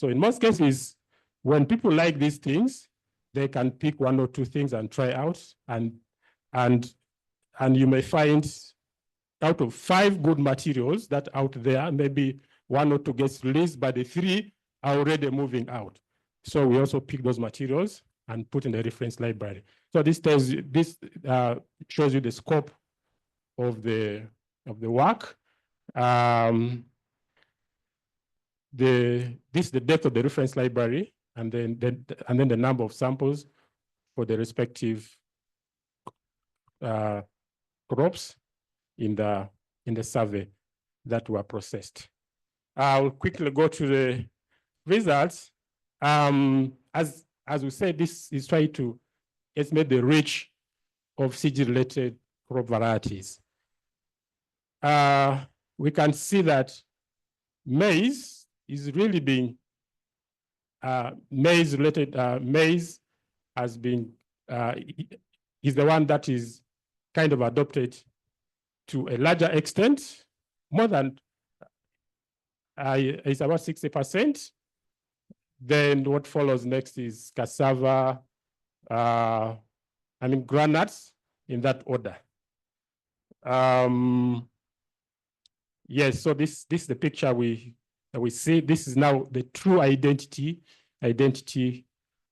in most cases, when people like these things, they can pick 1 or 2 things and try out, and you may find out of 5 good materials that out there, maybe 1 or 2 gets released, but the 3 are already moving out. So we also pick those materials and put in the reference library. So this shows you the scope of the work. This is the depth of the reference library, and then the number of samples for the respective crops in the survey that were processed. I'll quickly go to the results. As we said, this is trying to estimate the reach of CG-related crop varieties. We can see that maize is really being maize has been is the one that is kind of adopted to a larger extent, more than it's about 60%. Then what follows next is cassava, groundnuts in that order. Yes, so this is the picture we see. This is now the true identity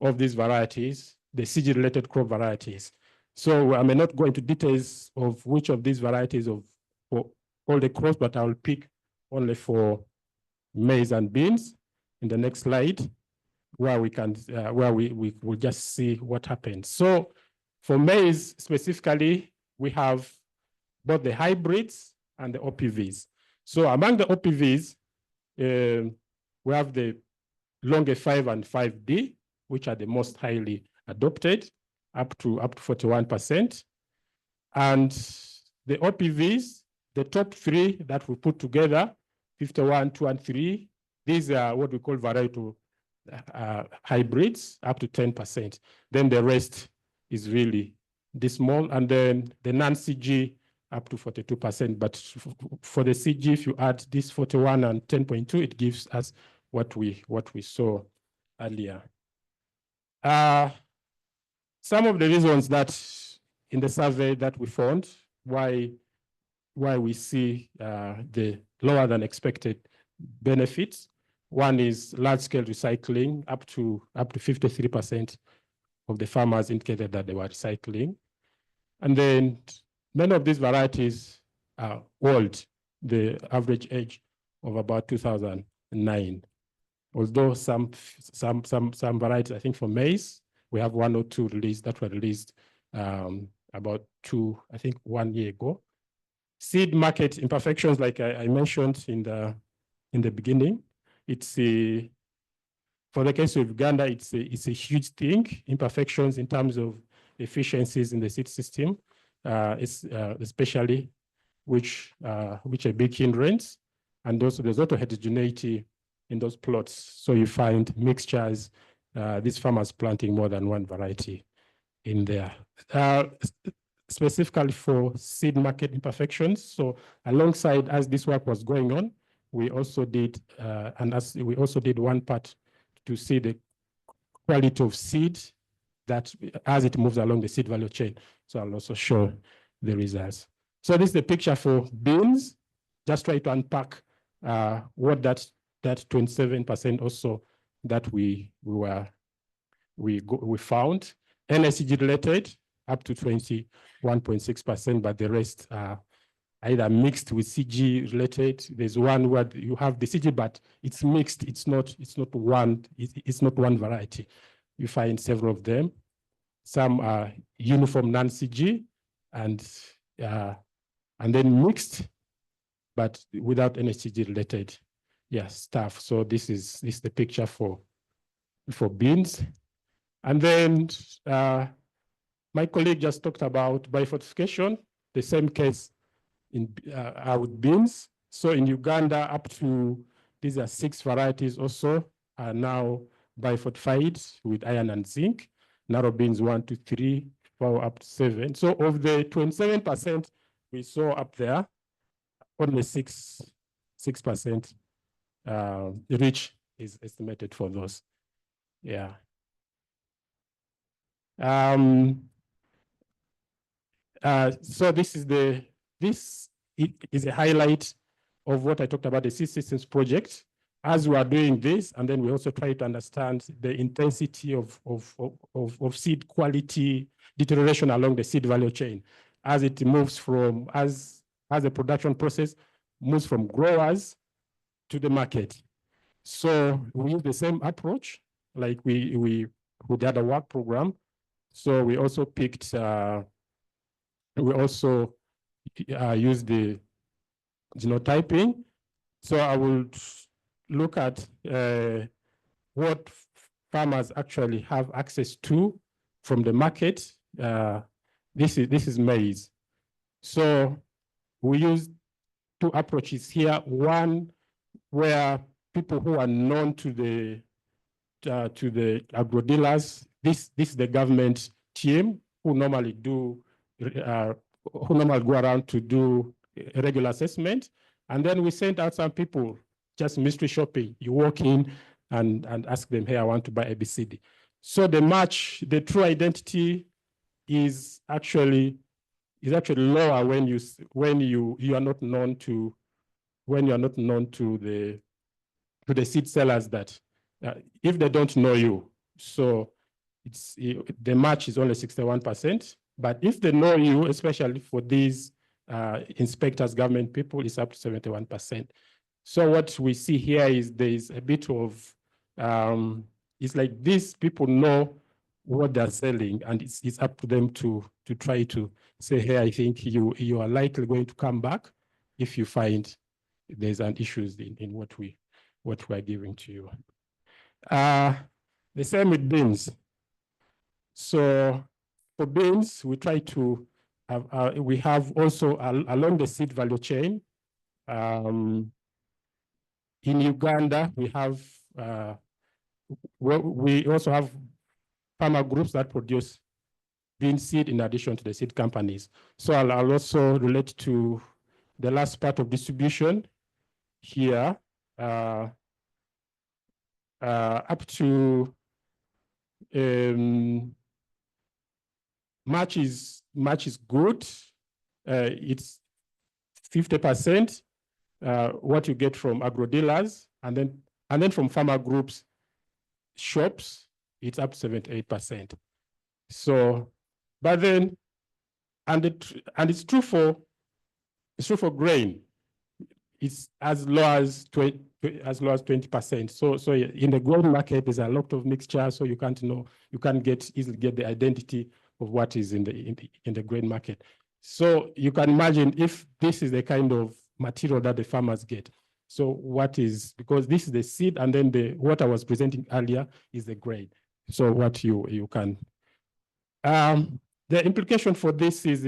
of these varieties, the CG-related crop varieties. So I may not go into details of which of these varieties for all the crops, but I will pick only for maize and beans in the next slide, where we can where we will just see what happens. So for maize specifically, we have both the hybrids and the OPVs. So among the OPVs, we have the long A5 and 5D, which are the most highly adopted, up to 41%. And the OPVs, the top three that we put together, 51, 2, and 3, these are what we call varietal hybrids, up to 10%. Then the rest is really this small, and then the non-CG up to 42%. But for the CG, if you add this 41 and 10.2, it gives us what we saw earlier. Some of the reasons that in the survey that we found why we see the lower than expected benefits. One is large-scale recycling, up to 53% of the farmers indicated that they were recycling. And then many of these varieties are old, the average age of about 2009. Although some varieties, I think for maize, we have 1 or 2 released that were released about 1 year ago. Seed market imperfections, like I mentioned in the beginning, it's for the case of Uganda, it's a huge thing. Imperfections in terms of efficiencies in the seed system, especially which are big hindrance, and also there's also heterogeneity in those plots. So you find mixtures, these farmers planting more than one variety in there. Specifically for seed market imperfections. So alongside as this work was going on, we also did, we also did one part to see the quality of seed that as it moves along the seed value chain. So I'll also show the results. So this is the picture for beans. Just try to unpack what that 27% also that we found. NSCG related up to 21.6%, but the rest are either mixed with CG related. There's one where you have the CG, but it's mixed. It's not one variety. You find several of them. Some are uniform non-CG and then mixed, but without NSCG related stuff. So this is the picture for beans. And then my colleague just talked about bifurcation, the same case with beans. So in Uganda, up to, these are 6 varieties also, are now bifurcated with iron and zinc. Narrow beans 1 to 3, 4 up to 7. So of the 27% we saw up there, only 6% reach is estimated for those. Yeah. So this is a highlight of what I talked about, the seed systems project. As we are doing this, and then we also try to understand the intensity of seed quality deterioration along the seed value chain as it moves from, as the production process moves from growers to the market. So we use the same approach like we did a work program. So we also picked, we also used the genotyping. So I will look at what farmers actually have access to from the market. This is maize. So we use 2 approaches here. One where people who are known to the agro dealers, this is the government team who normally do, who normally go around to do a regular assessment. And then we sent out some people just mystery shopping. You walk in and ask them, hey, I want to buy ABCD. So the match, the true identity is actually lower when you are not known to the seed sellers that if they don't know you. So the match is only 61%, but if they know you, especially for these inspectors, government people, it's up to 71%. So what we see here is there is a bit of, it's like these people know what they're selling, and it's up to them to try to say, hey, I think you are likely going to come back if you find there's an issues in what we're giving to you. The same with beans. So for beans, we try to have, we have also along the seed value chain. In Uganda, we have, we also have farmer groups that produce bean seed in addition to the seed companies. So I'll also relate to the last part of distribution here, up to March is good. It's 50% what you get from agro dealers, and then from farmer groups, shops, it's up to 78%. So, but then, and it's true for grain. It's as low as 20%. So in the grain market, there's a lot of mixture, so you can't easily get the identity of what is in the grain market. So you can imagine if this is the kind of material that the farmers get. So because this is the seed, and then what I was presenting earlier is the grain. So what you can, the implication for this is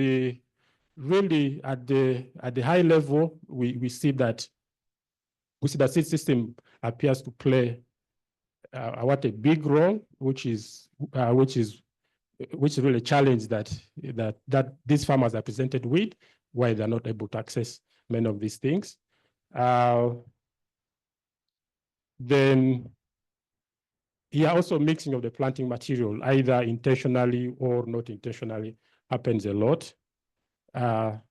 really at the high level, we see that the seed system appears to play what a big role, which is really a challenge that these farmers are presented with, why they're not able to access many of these things. Then, yeah, also mixing of the planting material, either intentionally or not intentionally, happens a lot. And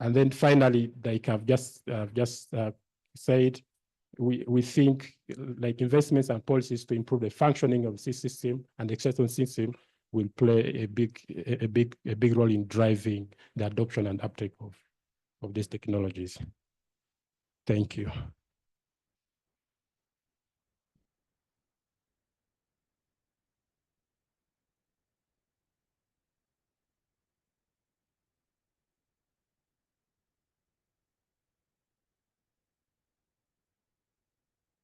then finally, like I've just said, we think like investments and policies to improve the functioning of the system and the acceptance system will play a big role in driving the adoption and uptake of these technologies. Thank you.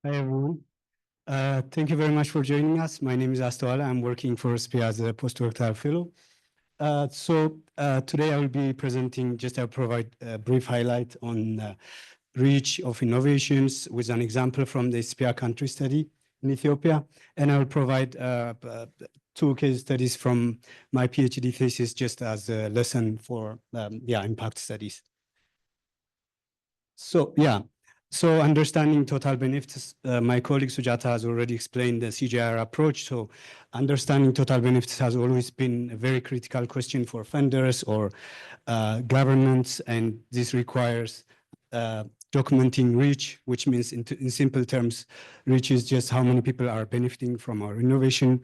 Hi, everyone. Thank you very much for joining us. My name is Astoala. I'm working for SPIA as a postdoctoral fellow. Today I will be presenting, I'll provide a brief highlight on reach of innovations with an example from the SPIA country study in Ethiopia. And I will provide 2 case studies from my PhD thesis just as a lesson for impact studies. So understanding total benefits, my colleague Sujata has already explained the CGIAR approach. So understanding total benefits has always been a very critical question for funders or governments, and this requires documenting reach, which means in simple terms, reach is just how many people are benefiting from our innovation,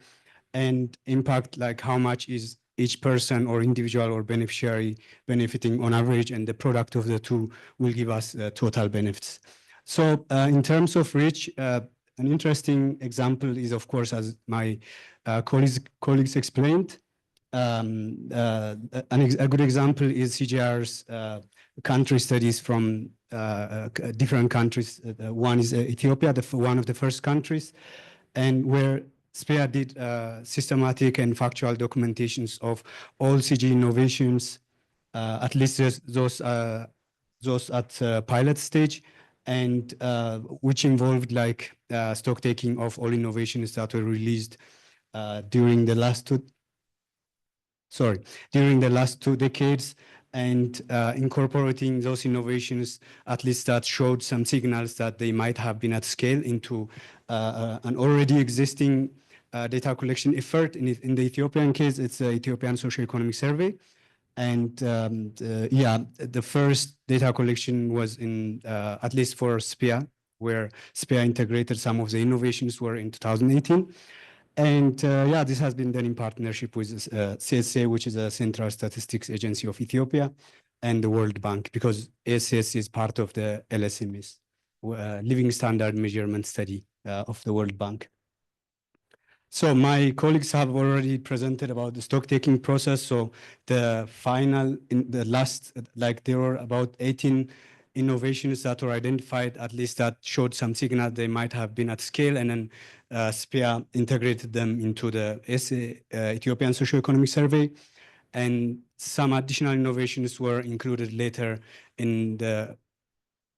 and impact, like how much is each person or individual or beneficiary benefiting on average, and the product of the two will give us total benefits. So in terms of reach, an interesting example is, of course, as my colleagues explained, a good example is CGIAR's country studies from different countries. One is Ethiopia, one of the first countries, and where SPIA did systematic and factual documentations of all CG innovations, at least those at pilot stage, and which involved like stock taking of all innovations that were released during the last during the last 2 decades, and incorporating those innovations, at least that showed some signals that they might have been at scale into an already existing data collection effort. In the Ethiopian case, it's the Ethiopian Socioeconomic Survey. And the first data collection was in, at least for SPIA, where SPIA integrated some of the innovations were in 2018. And this has been done in partnership with CSA, which is a Central Statistics Agency of Ethiopia, and the World Bank, because ASS is part of the LSMS, Living Standard Measurement Study of the World Bank. So my colleagues have already presented about the stock taking process. So the final, in the last, like there were about 18 innovations that were identified, at least that showed some signal they might have been at scale, and then SPIA integrated them into the Ethiopian Socioeconomic Survey, and some additional innovations were included later in the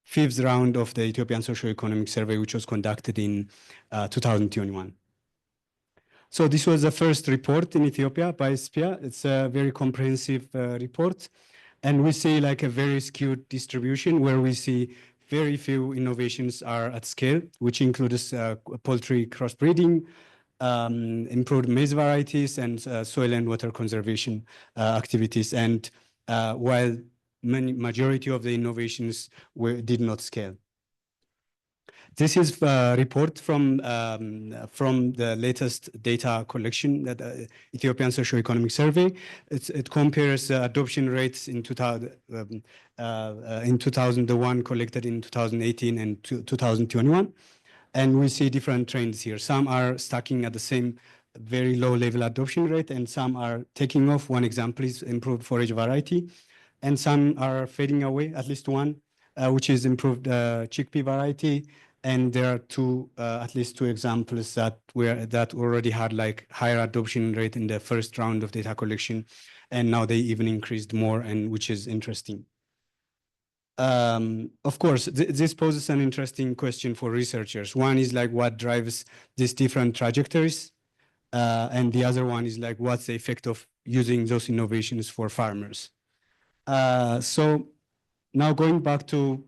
5th round of the Ethiopian Socioeconomic Survey, which was conducted in 2021. So this was the first report in Ethiopia by SPIA. It's a very comprehensive report. And we see like a very skewed distribution where we see very few innovations are at scale, which includes poultry crossbreeding, improved maize varieties, and soil and water conservation activities. And while majority of the innovations did not scale. This is a report from the latest data collection that Ethiopian Socioeconomic Survey. It compares adoption rates in 2001 collected in 2018 and 2021. And we see different trends here. Some are stacking at the same very low level adoption rate, and some are taking off. One example is improved forage variety, and some are fading away, at least one, which is improved chickpea variety. And there are at least two examples that already had like higher adoption rate in the first round of data collection, and now they even increased more, and which is interesting. Of course, this poses an interesting question for researchers. One is like what drives these different trajectories, and the other one is like what's the effect of using those innovations for farmers. So now going back to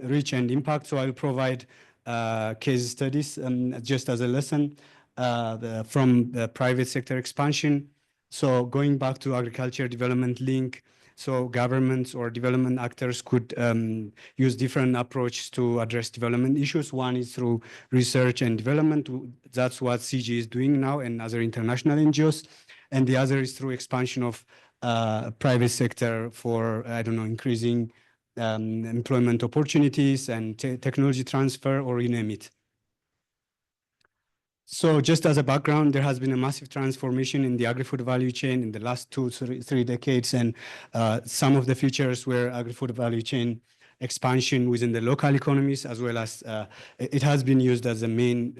reach and impact, so I'll provide case studies just as a lesson from the private sector expansion. So going back to agriculture development link, so governments or development actors could use different approaches to address development issues. One is through research and development. That's what CG is doing now and other international NGOs. And the other is through expansion of private sector for, I don't know, increasing employment opportunities and technology transfer, or you name it. So just as a background, there has been a massive transformation in the agri-food value chain in the last 2-3 decades, and some of the features were agri-food value chain expansion within the local economies, as well as it has been used as a main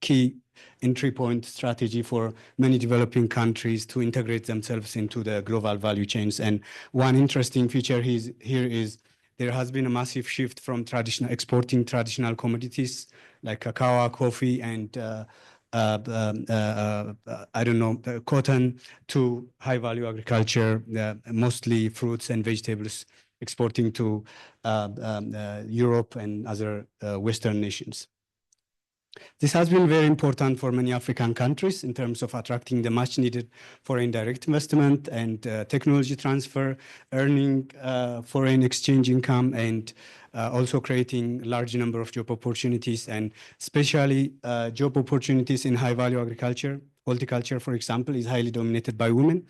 key entry point strategy for many developing countries to integrate themselves into the global value chains. And one interesting feature here is there has been a massive shift from exporting traditional commodities like cacao, coffee, and cotton, to high value agriculture, mostly fruits and vegetables, exporting to Europe and other Western nations. This has been very important for many African countries in terms of attracting the much needed foreign direct investment and technology transfer, earning foreign exchange income, and also creating large number of job opportunities, and especially job opportunities in high value agriculture. Horticulture, for example, is highly dominated by women.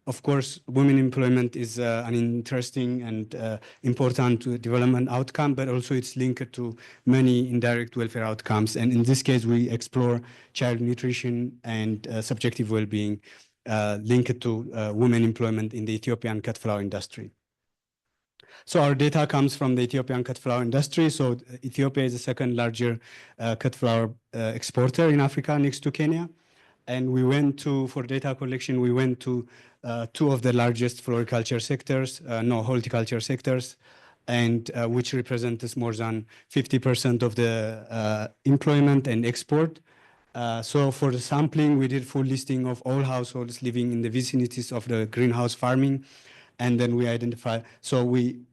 Of course, women employment is an interesting and important development outcome, but also it's linked to many indirect welfare outcomes. And in this case, we explore child nutrition and subjective well-being linked to women employment in the Ethiopian cut flower industry. So our data comes from the Ethiopian cut flower industry. So Ethiopia is the second largest cut flower exporter in Africa, next to Kenya. And we went to, for data collection, we went to two of the largest floriculture sectors, horticulture sectors, and which represents more than 50% of the employment and export. So for the sampling, we did full listing of all households living in the vicinities of the greenhouse farming. And then we identified,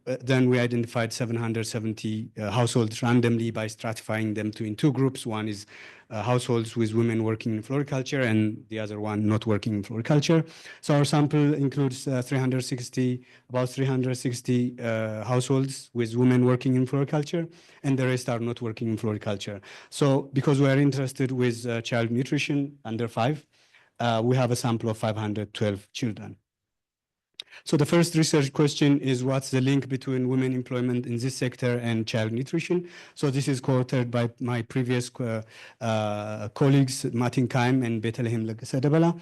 then we identified 770 households randomly by stratifying them in two groups. One is households with women working in floriculture, and the other one not working in floriculture. So our sample includes about 360 households with women working in floriculture, and the rest are not working in floriculture. So because we are interested with child nutrition under 5, we have a sample of 512 children. So the first research question is, what's the link between women employment in this sector and child nutrition? So this is co-authored by my previous colleagues, Martin Kaim and Bethlehem Lagasadabala.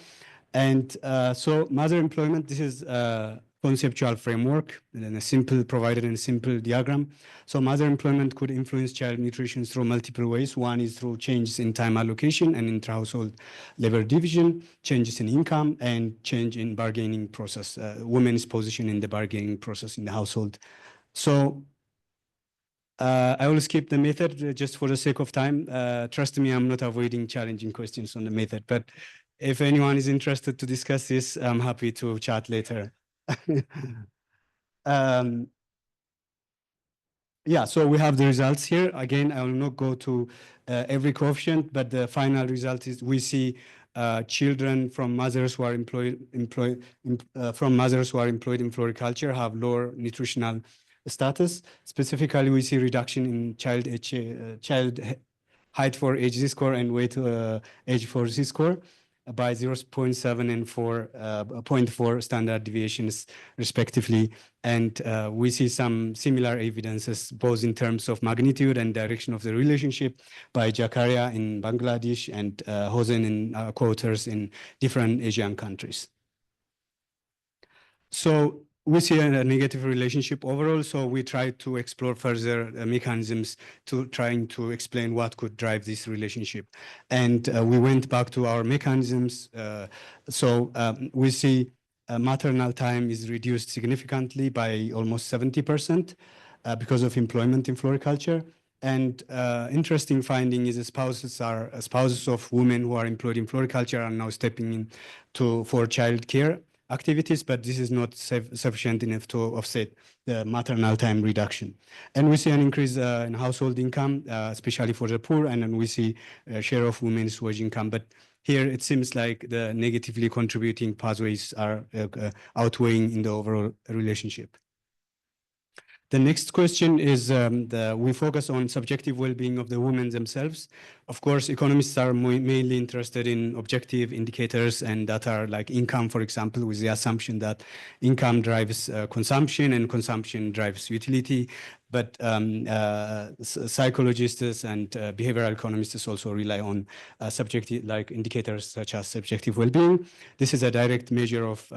And so mother employment, this is a conceptual framework and provided in a simple diagram. So mother employment could influence child nutrition through multiple ways. One is through changes in time allocation and intra-household labor division, changes in income, and change in bargaining process, women's position in the bargaining process in the household. So I will skip the method just for the sake of time. Trust me, I'm not avoiding challenging questions on the method, but if anyone is interested to discuss this, I'm happy to chat later. Yeah, so we have the results here. Again, I will not go to every coefficient, but the final result is we see children from mothers who are employed in floriculture have lower nutritional status. Specifically, we see reduction in child height for age Z-score and weight age for Z-score by 0.7 and 0.4 standard deviations respectively. And we see some similar evidences both in terms of magnitude and direction of the relationship by Jakaria in Bangladesh and Hosen and co-authors in different Asian countries. So we see a negative relationship overall, so we try to explore further mechanisms to trying to explain what could drive this relationship. And we went back to our mechanisms. We see maternal time is reduced significantly by almost 70% because of employment in floriculture. And interesting finding is spouses of women who are employed in floriculture are now stepping in for child care activities, but this is not sufficient enough to offset the maternal time reduction. And we see an increase in household income, especially for the poor, and then we see a share of women's wage income. But here it seems like the negatively contributing pathways are outweighing in the overall relationship. The next question is, we focus on subjective well-being of the women themselves. Of course, economists are mainly interested in objective indicators and that are like income, for example, with the assumption that income drives consumption and consumption drives utility. But psychologists and behavioral economists also rely on subjective like indicators such as subjective well-being. This is a direct measure of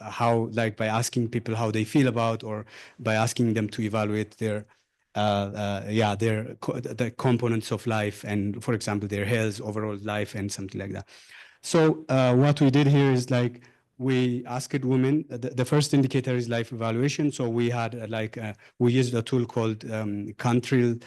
how, like by asking people how they feel about, or by asking them to evaluate the components of life and, for example, their health, overall life, and something like that. So what we did here is like, we asked women, the first indicator is life evaluation. So we had we used a tool called Cantril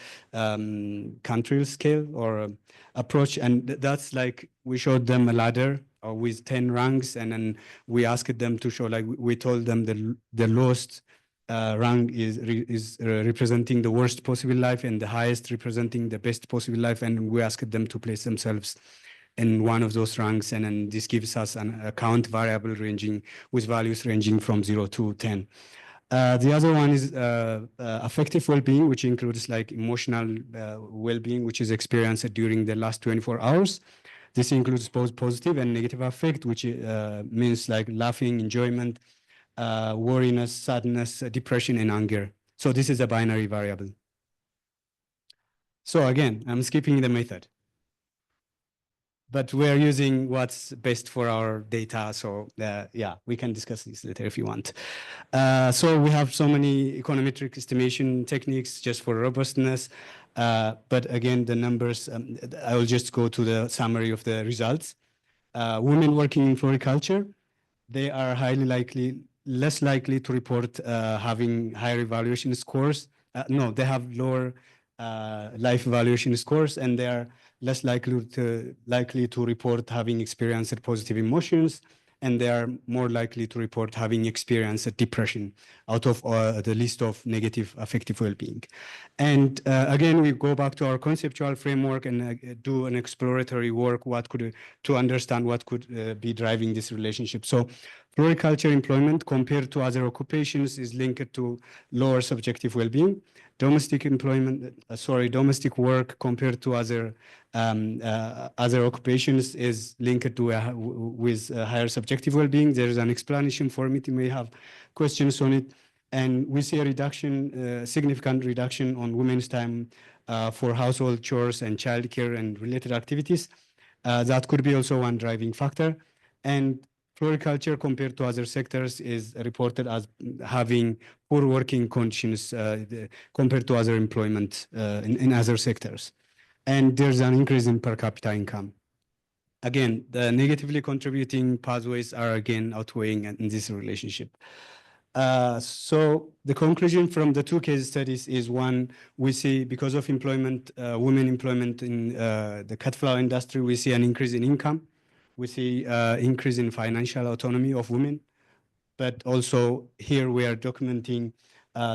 scale or approach. And that's like, we showed them a ladder with 10 ranks. And then we asked them to show, like we told them the lowest rank is representing the worst possible life and the highest representing the best possible life. And we asked them to place themselves in one of those ranks, and then this gives us a count variable ranging with values ranging from 0 to 10. The other one is affective well-being, which includes like emotional well-being, which is experienced during the last 24 hours. This includes both positive and negative affect, which means like laughing, enjoyment, worriness, sadness, depression, and anger. So this is a binary variable. So again, I'm skipping the method, but we're using what's best for our data. So yeah, we can discuss this later if you want. So we have so many econometric estimation techniques just for robustness. But again, the numbers, I will just go to the summary of the results. Women working in floriculture, they are less likely to report having higher evaluation scores. No, they have lower life evaluation scores, and they are less likely to report having experienced positive emotions, and they are more likely to report having experienced depression out of the list of negative affective well-being. And again, we go back to our conceptual framework and do an exploratory work to understand what could be driving this relationship. So floriculture employment compared to other occupations is linked to lower subjective well-being. Domestic work compared to other occupations is linked to with higher subjective well-being. There is an explanation for it. You may have questions on it. And we see a reduction, significant reduction on women's time for household chores and childcare and related activities. That could be also one driving factor. And floriculture compared to other sectors is reported as having poor working conditions compared to other employment in other sectors. And there's an increase in per capita income. Again, the negatively contributing pathways are again outweighing in this relationship. So the conclusion from the two case studies is one, we see because of employment, women employment in the cut flower industry, we see an increase in income. We see increase in financial autonomy of women, but also here we are documenting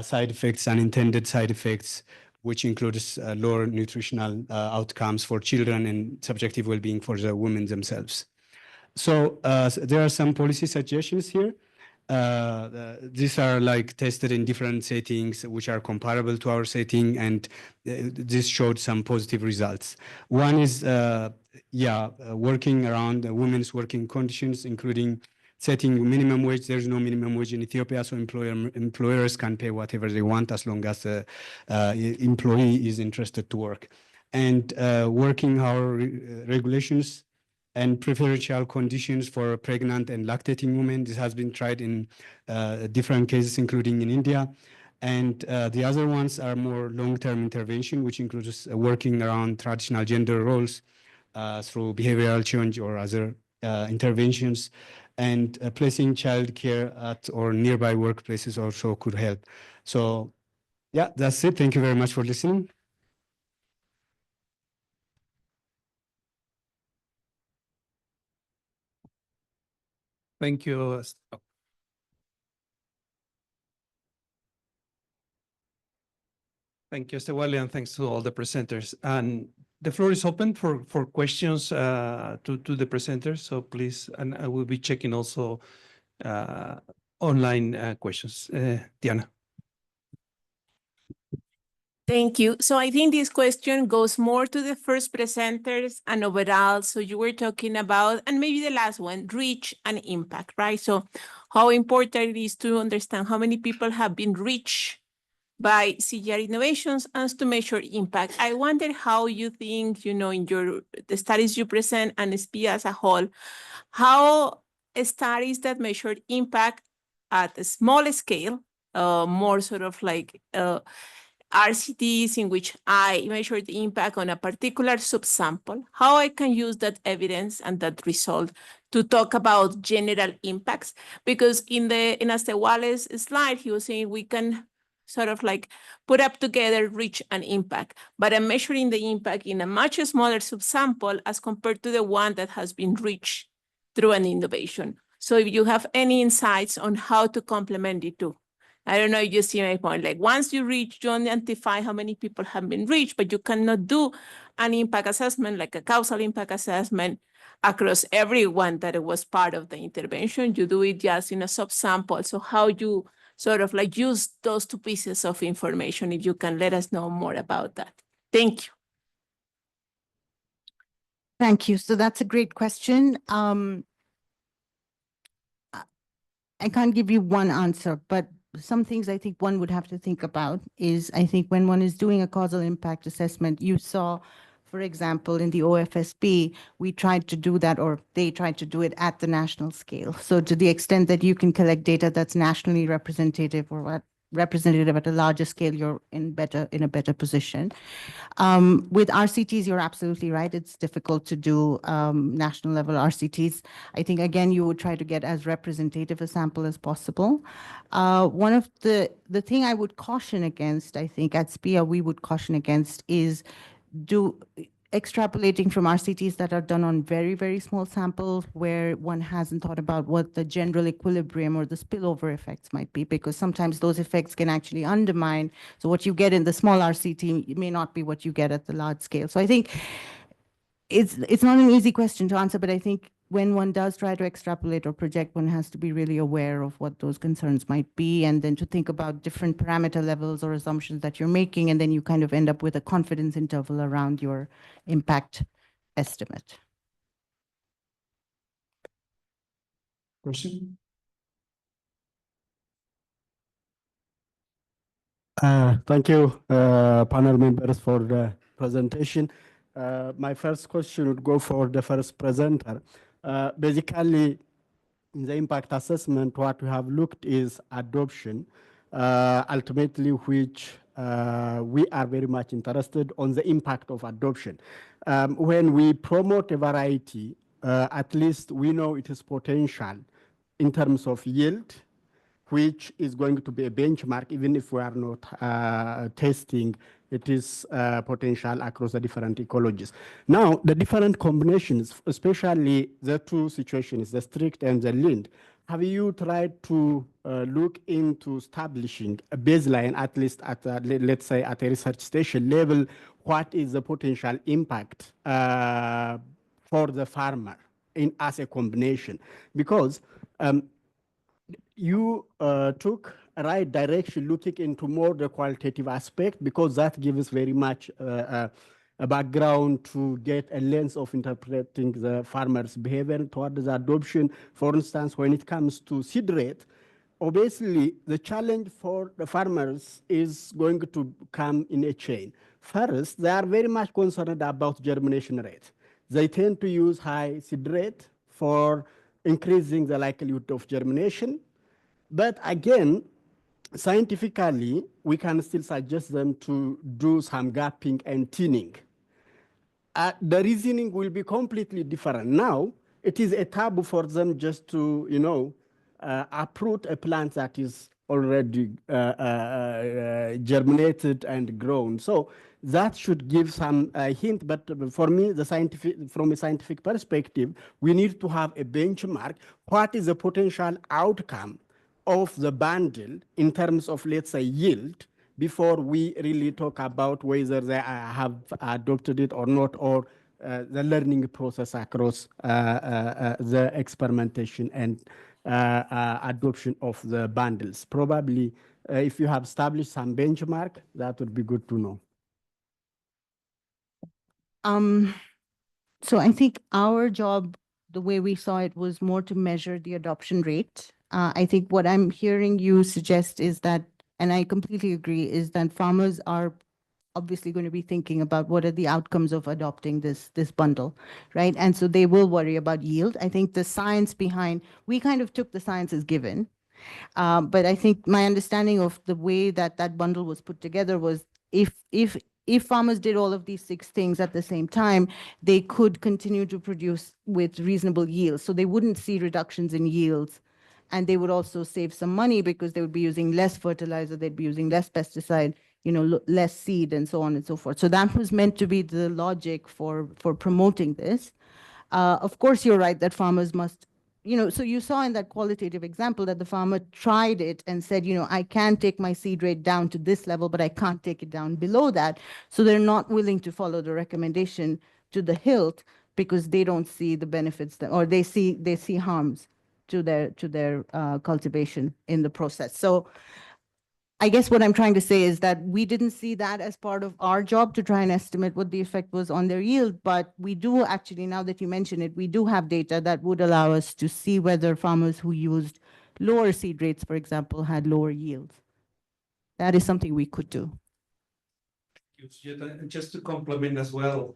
side effects, unintended side effects, which includes lower nutritional outcomes for children and subjective well-being for the women themselves. So there are some policy suggestions here. These are like tested in different settings, which are comparable to our setting, and this showed some positive results. One is, working around women's working conditions, including setting minimum wage. There's no minimum wage in Ethiopia, so employers can pay whatever they want as long as the employee is interested to work. And working hour regulations and preferential conditions for pregnant and lactating women. This has been tried in different cases, including in India. And the other ones are more long-term intervention, which includes working around traditional gender roles through behavioral change or other interventions. And placing childcare at or nearby workplaces also could help. So yeah, that's it. Thank you very much for listening.
Thank you. Thank you, Estewale, and thanks to all the presenters. And the floor is open for questions to the presenters. So please, and I will be checking also online questions. Diana.
Thank you. So I think this question goes more to the first presenters and overall. So you were talking about, and maybe the last one, reach and impact, right? So how important it is to understand how many people have been reached by CGIAR innovations and to measure impact. I wonder how you think, in the studies you present and SPIA as a whole, how studies that measure impact at a small scale, more sort of like RCTs in which I measure the impact on a particular subsample, how I can use that evidence and that result to talk about general impacts. Because in Estewale's slide, he was saying we can sort of like put up together reach and impact, but I'm measuring the impact in a much smaller subsample as compared to the one that has been reached through an innovation. So if you have any insights on how to complement the two. I don't know if you see my point. Like once you reach, you identify how many people have been reached, but you cannot do an impact assessment, like a causal impact assessment across everyone that it was part of the intervention. You do it just in a subsample. So how you sort of like use those two pieces of information, if you can let us know more about that. Thank you.
Thank you. So that's a great question. I can't give you one answer, but some things I think one would have to think about is, I think when one is doing a causal impact assessment, you saw, for example, in the OFSP, we tried to do that, or they tried to do it at the national scale. So to the extent that you can collect data that's nationally representative or representative at a larger scale, you're in a better position. With RCTs, you're absolutely right. It's difficult to do national level RCTs. I think, again, you would try to get as representative a sample as possible. One of the thing I would caution against, I think at SPIA, we would caution against is extrapolating from RCTs that are done on very, very small samples where one hasn't thought about what the general equilibrium or the spillover effects might be, because sometimes those effects can actually undermine. So what you get in the small RCT may not be what you get at the large scale. So I think it's not an easy question to answer, but I think when one does try to extrapolate or project, one has to be really aware of what those concerns might be, and then to think about different parameter levels or assumptions that you're making, and then you kind of end up with a confidence interval around your impact estimate.
Question?
Thank you, panel members, for the presentation. My first question would go for the first presenter. Basically, in the impact assessment, what we have looked is adoption, ultimately which we are very much interested on the impact of adoption. When we promote a variety, at least we know it is potential in terms of yield, which is going to be a benchmark, even if we are not testing it is potential across the different ecologies. Now, the different combinations, especially the two situations, the strict and the lean, have you tried to look into establishing a baseline, at least at, let's say, at a research station level, what is the potential impact for the farmer as a combination? Because you took a right direction looking into more the qualitative aspect, because that gives very much a background to get a lens of interpreting the farmer's behavior towards the adoption. For instance, when it comes to seed rate, obviously the challenge for the farmers is going to come in a chain. First, they are very much concerned about germination rate. They tend to use high seed rate for increasing the likelihood of germination. But again, scientifically, we can still suggest them to do some gapping and thinning. The reasoning will be completely different. Now, it is a taboo for them just to, uproot a plant that is already germinated and grown. So that should give some hint. But for me, from a scientific perspective, we need to have a benchmark. What is the potential outcome of the bundle in terms of, let's say, yield, before we really talk about whether they have adopted it or not, or the learning process across the experimentation and adoption of the bundles. Probably, if you have established some benchmark, that would be good to know.
So I think our job, the way we saw it, was more to measure the adoption rate. I think what I'm hearing you suggest is that, and I completely agree, is that farmers are obviously going to be thinking about what are the outcomes of adopting this bundle, right? And so they will worry about yield. I think the science behind, we kind of took the science as given, but I think my understanding of the way that that bundle was put together was if farmers did all of these 6 things at the same time, they could continue to produce with reasonable yields. So they wouldn't see reductions in yields, and they would also save some money because they would be using less fertilizer, they'd be using less pesticide, less seed, and so on and so forth. So that was meant to be the logic for promoting this. Of course, you're right that farmers must, so you saw in that qualitative example that the farmer tried it and said, I can take my seed rate down to this level, but I can't take it down below that. So they're not willing to follow the recommendation to the hilt because they don't see the benefits or they see harms to their cultivation in the process. So I guess what I'm trying to say is that we didn't see that as part of our job to try and estimate what the effect was on their yield, but we do actually, now that you mention it, we do have data that would allow us to see whether farmers who used lower seed rates, for example, had lower yields. That is something we could do.
Just to complement as well,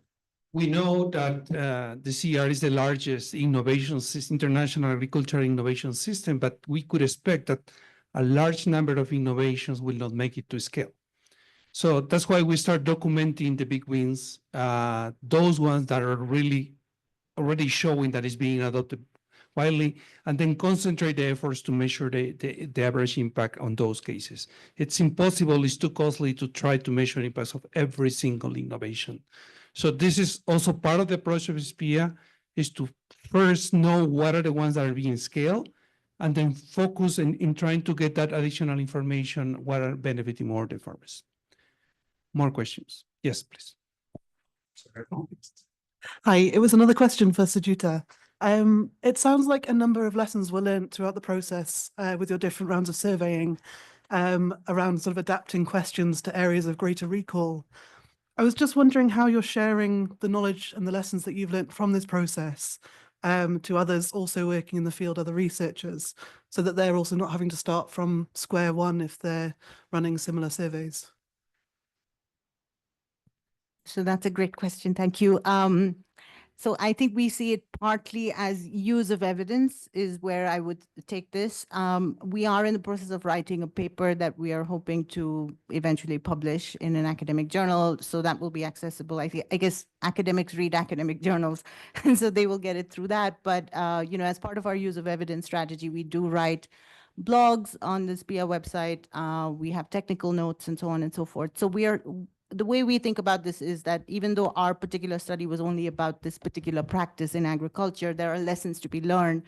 we know that the CGIAR is the largest international agricultural innovation system, but we could expect that a large number of innovations will not make it to scale. So that's why we start documenting the big wins, those ones that are really already showing that it's being adopted widely, and then concentrate the efforts to measure the average impact on those cases. It's impossible, it's too costly to try to measure impacts of every single innovation. So this is also part of the approach of SPIA, is to first know what are the ones that are being scaled, and then focus in trying to get that additional information, what are benefiting more the farmers. More questions? Yes, please.
Hi, it was another question for Sujita. It sounds like a number of lessons were learned throughout the process with your different rounds of surveying around sort of adapting questions to areas of greater recall. I was just wondering how you're sharing the knowledge and the lessons that you've learned from this process to others also working in the field, other researchers, so that they're also not having to start from square one if they're running similar surveys.
So that's a great question. Thank you. So I think we see it partly as use of evidence is where I would take this. We are in the process of writing a paper that we are hoping to eventually publish in an academic journal. So that will be accessible. I guess academics read academic journals, and so they will get it through that. But you know, as part of our use of evidence strategy, we do write blogs on the SPIA website. We have technical notes and so on and so forth. So the way we think about this is that even though our particular study was only about this particular practice in agriculture, there are lessons to be learned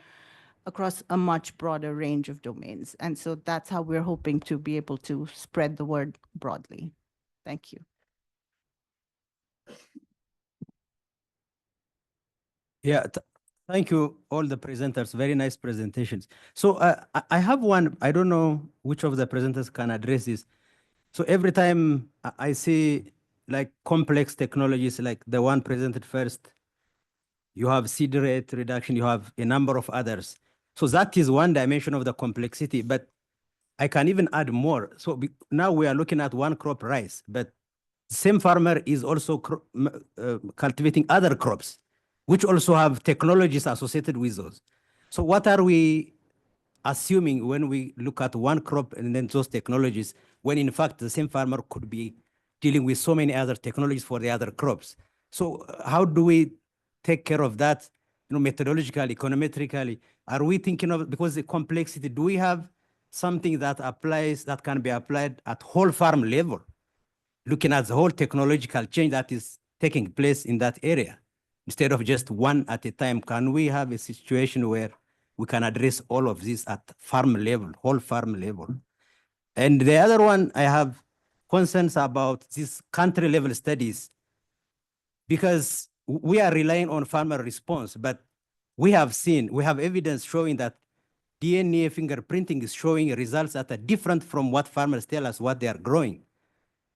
across a much broader range of domains. And so that's how we're hoping to be able to spread the word broadly. Thank you.
Yeah, thank you, all the presenters. Very nice presentations. So I have one, I don't know which of the presenters can address this. So every time I see like complex technologies like the one presented first, you have seed rate reduction, you have a number of others. So that is one dimension of the complexity, but I can even add more. So now we are looking at one crop rice, but same farmer is also cultivating other crops, which also have technologies associated with those. So what are we assuming when we look at one crop and then those technologies, when in fact the same farmer could be dealing with so many other technologies for the other crops? So how do we take care of that, you know, methodologically, econometrically? Are we thinking of, because the complexity, do we have something that applies, that can be applied at whole farm level, looking at the whole technological change that is taking place in that area, instead of just one at a time? Can we have a situation where we can address all of this at farm level, whole farm level? And the other one, I have concerns about these country level studies, because we are relying on farmer response, but we have evidence showing that DNA fingerprinting is showing results that are different from what farmers tell us what they are growing.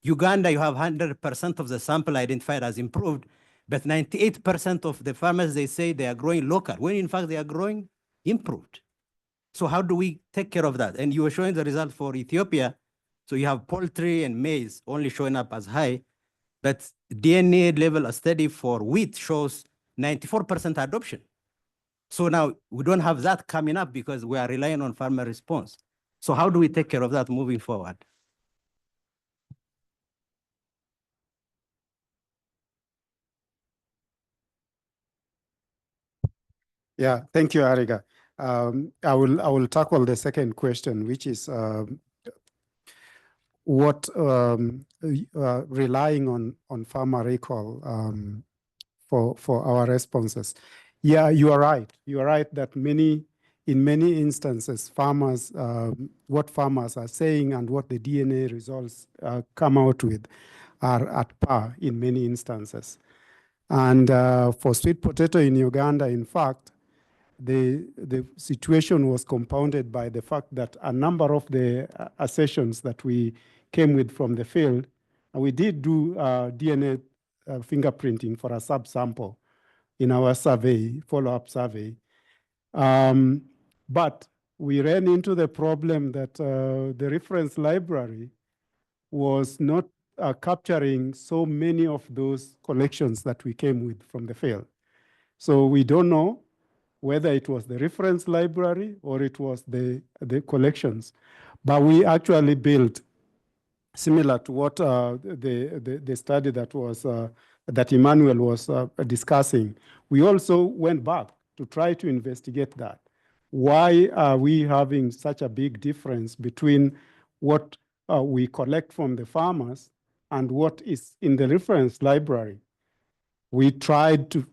Uganda, you have 100% of the sample identified as improved, but 98% of the farmers, they say they are growing local, when in fact they are growing improved. So how do we take care of that? And you were showing the result for Ethiopia. So you have poultry and maize only showing up as high, but DNA level study for wheat shows 94% adoption. So now we don't have that coming up because we are relying on farmer response. So how do we take care of that moving forward?
Yeah, thank you, Ariga. I will tackle the second question, which is what relying on farmer recall for our responses. Yeah, you are right. You are right that in many instances, farmers, what farmers are saying and what the DNA results come out with are at par in many instances. And for sweet potato in Uganda, in fact, the situation was compounded by the fact that a number of the assertions that we came with from the field, we did do DNA fingerprinting for a subsample in our survey, follow-up survey. But we ran into the problem that the reference library was not capturing so many of those collections that we came with from the field. So we don't know whether it was the reference library or it was the collections. But we actually built, similar to what the study that was that Emmanuel was discussing, we also went back to try to investigate that. Why are we having such a big difference between what we collect from the farmers and what is in the reference library? we tried to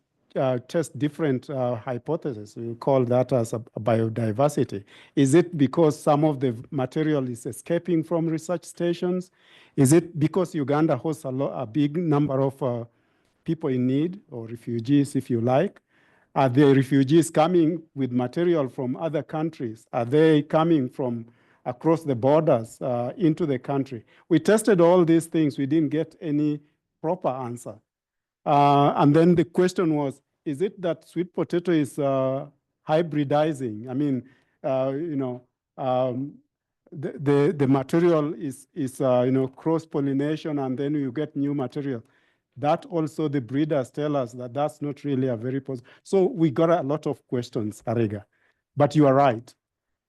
test different hypotheses. We call that as a biodiversity. Is it because some of the material is escaping from research stations? Is it because Uganda hosts a big number of people in need, or refugees, if you like? Are the refugees coming with material from other countries? Are they coming from across the borders into the country? We tested all these things. We didn't get any proper answer. And then the question was, is it that sweet potato is hybridizing? I mean, the material is cross-pollination, and then you get new material. That also the breeders tell us that that's not really a very positive. So we got a lot of questions, Arega, but you are right.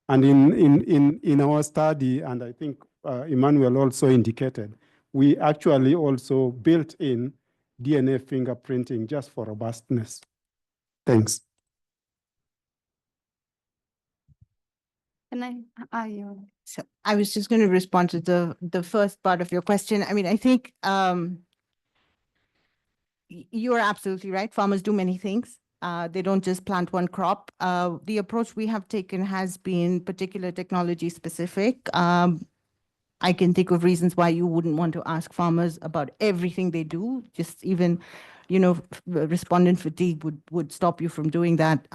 And in our study, and I think Emmanuel also indicated, we actually also built in DNA fingerprinting just for robustness. Thanks.
Can so I was just going to respond to the first part of your question. I mean, I think you are absolutely right. Farmers do many things. They don't just plant one crop. The approach we have taken has been particular technology specific. I can think of reasons why you wouldn't want to ask farmers about everything they do. Just even, respondent fatigue would stop you from doing that.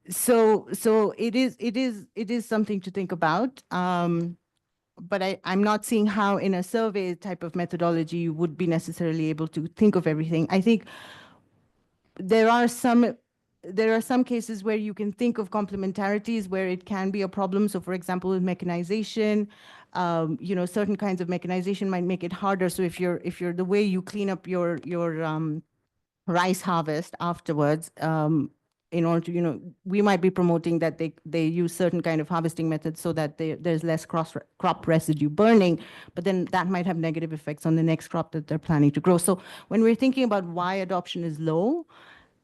So it is something to think about. But I'm not seeing how in a survey type of methodology you would be necessarily able to think of everything. I think there are some cases where you can think of complementarities where it can be a problem. So for example, with mechanization, certain kinds of mechanization might make it harder. So if you're the way you clean up your rice harvest afterwards, in order to, we might be promoting that they use certain kind of harvesting methods so that there's less crop residue burning, but then that might have negative effects on the next crop that they're planning to grow. So when we're thinking about why adoption is low,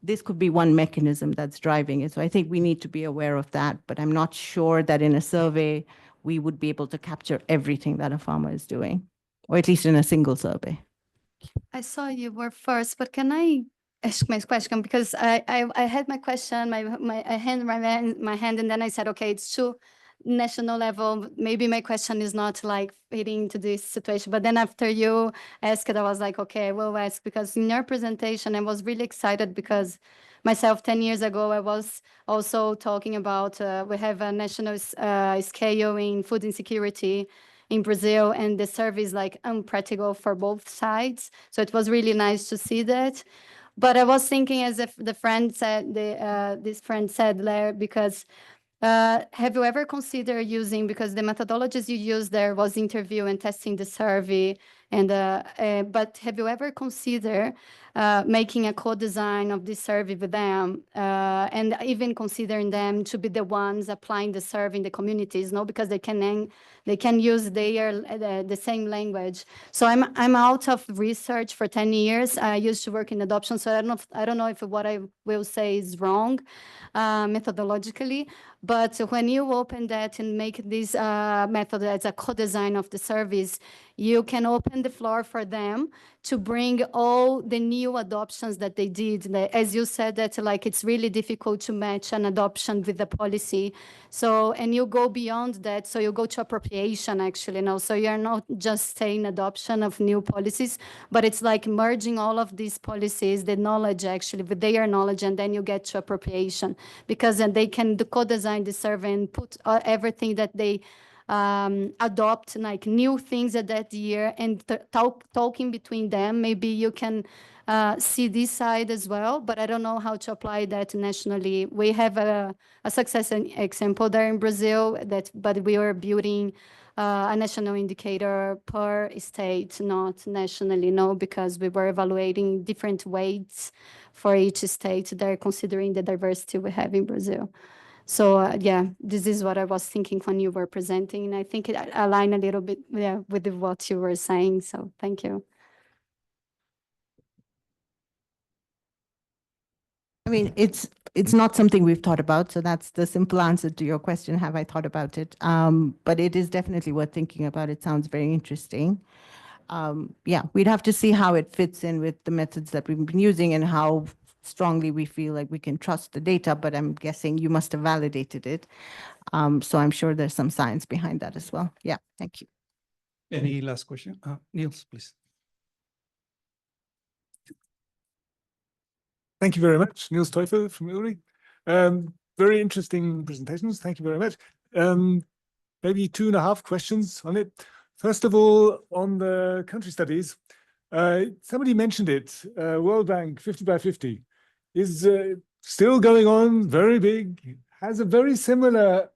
this could be one mechanism that's driving it. So I think we need to be aware of that, but I'm not sure that in a survey, we would be able to capture everything that a farmer is doing, or at least in a single survey.
I saw you were first, but can I ask my question? Because I had my question, I had my hand, and then I said, okay, it's too national level. Maybe my question is not like fitting into this situation. But then after you asked it, I was like, okay, I will ask, because in your presentation, I was really excited because myself 10 years ago, I was also talking about, we have a national scale in food insecurity in Brazil, and the survey is like unpractical for both sides. So it was really nice to see that. But I was thinking, as if the friend said, this friend said there, because have you ever considered using, because the methodologies you used there was interview and testing the survey, and but have you ever considered making a co-design of this survey with them, and even considering them to be the ones applying the survey in the communities, no? Because they can use the same language. So I'm out of research for 10 years. I used to work in adoption, so I don't know if what I will say is wrong methodologically. But when you open that and make this method as a co-design of the service, you can open the floor for them to bring all the new adoptions that they did. As you said, that like it's really difficult to match an adoption with the policy. So, and you go beyond that, so you go to appropriation actually now. So you're not just saying adoption of new policies, but it's like merging all of these policies, the knowledge actually with their knowledge, and then you get to appropriation, because then they can co-design the survey and put everything that they adopt, like new things at that year, and talking between them. Maybe you can see this side as well, but I don't know how to apply that nationally. We have a success example there in Brazil, but we are building a national indicator per state, not nationally, no, because we were evaluating different weights for each state. They're considering the diversity we have in Brazil. So yeah, this is what I was thinking when you were presenting, and I think it aligned a little bit with what you were saying. So thank you.
I mean, it's not something we've thought about, so that's the simple answer to your question. Have I thought about it? But it is definitely worth thinking about. It sounds very interesting. Yeah, we'd have to see how it fits in with the methods that we've been using and how strongly we feel like we can trust the data, but I'm guessing you must have validated it. So I'm sure there's some science behind that as well. Yeah, thank you.
Any last question? Niels, please.
Thank you very much. Niels Teufel from URI. Very interesting presentations. Thank you very much. Maybe 2.5 questions on it. First of all, on the country studies, somebody mentioned it, World Bank 50 by 50 is still going on, very big, has a very similar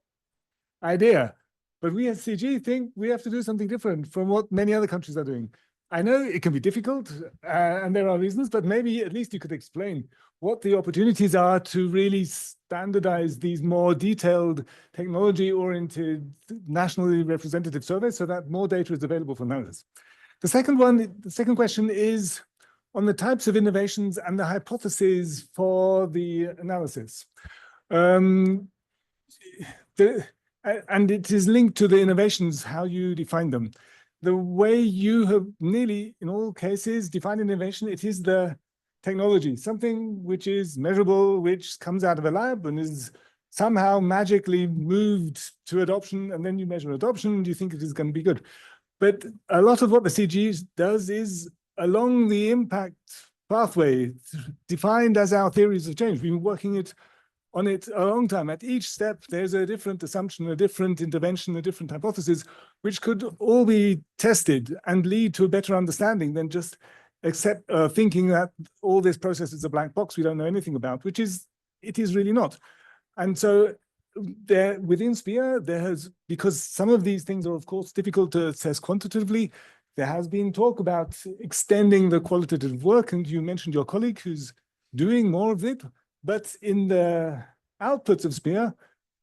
idea. But we at CG think we have to do something different from what many other countries are doing. I know it can be difficult and there are reasons, but maybe at least you could explain what the opportunities are to really standardize these more detailed technology-oriented nationally representative surveys so that more data is available for analysis. The second question is on the types of innovations and the hypotheses for the analysis. And it is linked to the innovations, how you define them. The way you have nearly, in all cases, defined innovation, it is the technology, something which is measurable, which comes out of a lab and is somehow magically moved to adoption, and then you measure adoption and you think it is going to be good. But a lot of what the CG does is along the impact pathway, defined as our theories of change. We've been working on it a long time. At each step, there's a different assumption, a different intervention, a different hypothesis, which could all be tested and lead to a better understanding than just thinking that all this process is a blank box we don't know anything about, which it is really not. And so there, within SPIA, because some of these things are, of course, difficult to assess quantitatively, there has been talk about extending the qualitative work, and you mentioned your colleague who's doing more of it, but in the outputs of SPIA,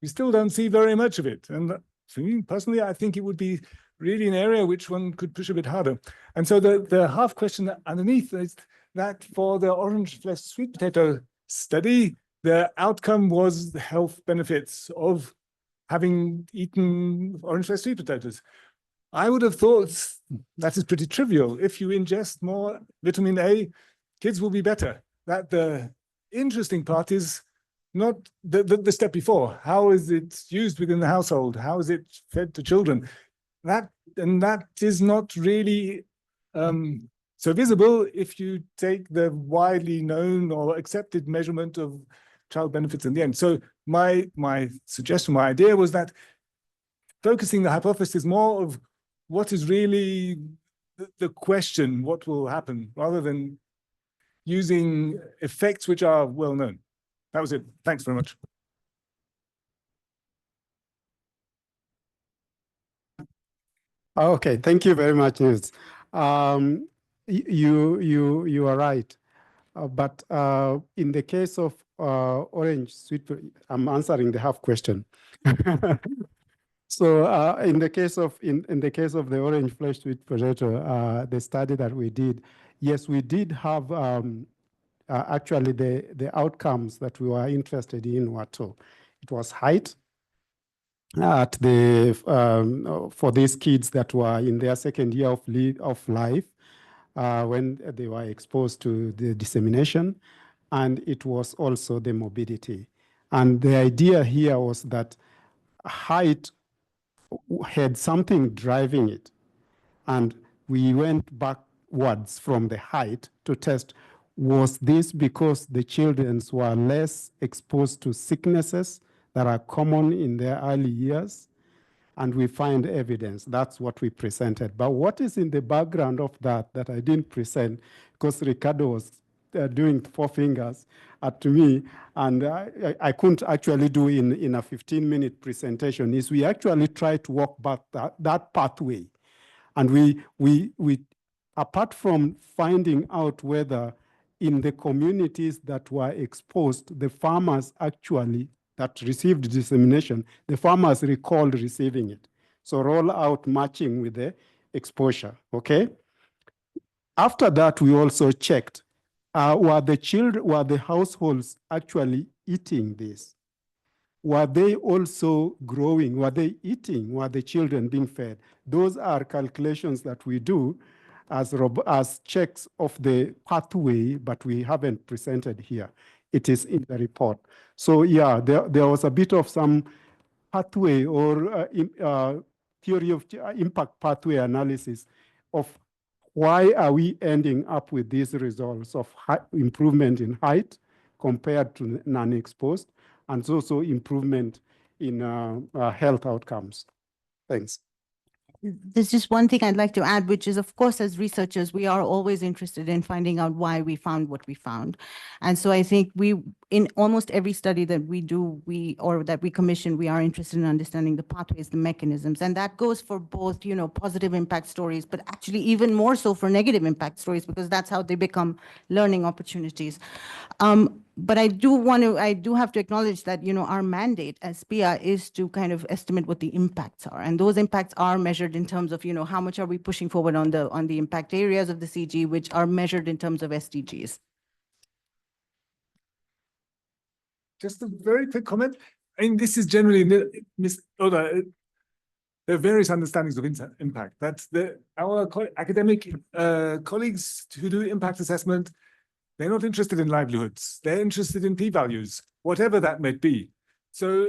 we still don't see very much of it. And for me personally, I think it would be really an area which one could push a bit harder. And so the half question underneath is that for the orange flesh sweet potato study, the outcome was the health benefits of having eaten orange flesh sweet potatoes. I would have thought that is pretty trivial. If you ingest more vitamin A, kids will be better. That the interesting part is not the step before. How is it used within the household? How is it fed to children? That is not really so visible if you take the widely known or accepted measurement of child benefits in the end. So my suggestion, my idea was that focusing the hypothesis more of what is really the question, what will happen, rather than using effects which are well known. That was it. Thanks very much.
Okay, thank you very much, Niels. You are right. But in the case of orange sweet, I'm answering the half question. So in the case of the orange flesh sweet potato, the study that we did, yes, we did have actually the outcomes that we were interested in were two. It was height at the for these kids that were in their second year of life when they were exposed to the dissemination, and it was also the morbidity. And the idea here was that height had something driving it, and we went backwards from the height to test, was this because the children were less exposed to sicknesses that are common in their early years? And we find evidence. That's what we presented. But what is in the background of that I didn't present, because Ricardo was doing 4 fingers at me, and I couldn't actually do in a 15-minute presentation, is we actually try to walk back that pathway. And we apart from finding out whether in the communities that were exposed, the farmers actually that received dissemination, the farmers recalled receiving it. So roll out matching with the exposure, okay? After that, we also checked, were the households actually eating this? Were they also growing? Were they eating? Were the children being fed? Those are calculations that we do. as checks of the pathway, but we haven't presented here. It is in the report. So yeah, there was a bit of some pathway or theory of impact pathway analysis of why are we ending up with these results of improvement in height compared to non-exposed, and also improvement in health outcomes. Thanks.
There's just one thing I'd like to add, which is, of course, as researchers, we are always interested in finding out why we found what we found. And so I think in almost every study that we do, or that we commission, we are interested in understanding the pathways, the mechanisms. And that goes for both, positive impact stories, but actually even more so for negative impact stories, because that's how they become learning opportunities. But I do have to acknowledge that, our mandate as SPIA is to kind of estimate what the impacts are. And those impacts are measured in terms of, how much are we pushing forward on the impact areas of the CG, which are measured in terms of SDGs.
Just a very quick comment. I mean, this is generally, Ms. Oda, there are various understandings of impact. That's our academic colleagues who do impact assessment. They're not interested in livelihoods. They're interested in p-values, whatever that might be. So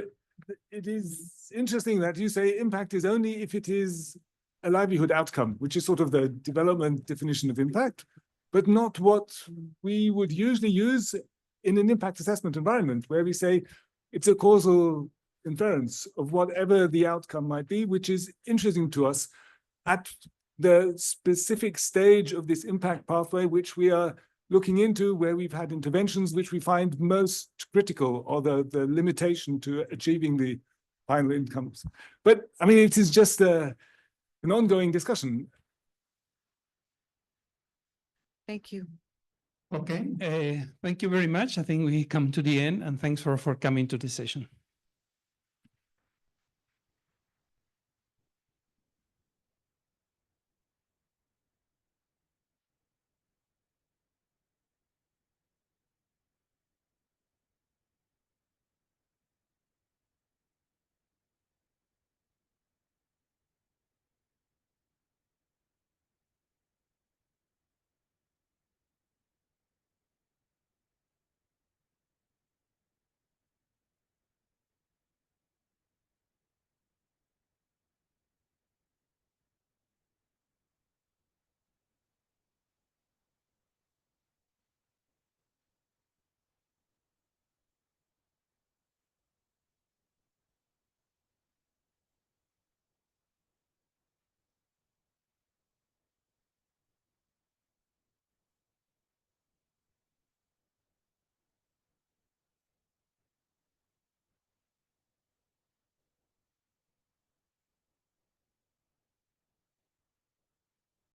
it is interesting that you say impact is only if it is a livelihood outcome, which is sort of the development definition of impact, but not what we would usually use in an impact assessment environment, where we say it's a causal inference of whatever the outcome might be, which is interesting to us at the specific stage of this impact pathway, which we are looking into, where we've had interventions which we find most critical, or the limitation to achieving the final outcomes. But I mean, it is just an ongoing discussion.
Thank you.
Okay, thank you very much. I think we come to the end, and thanks for coming to this session.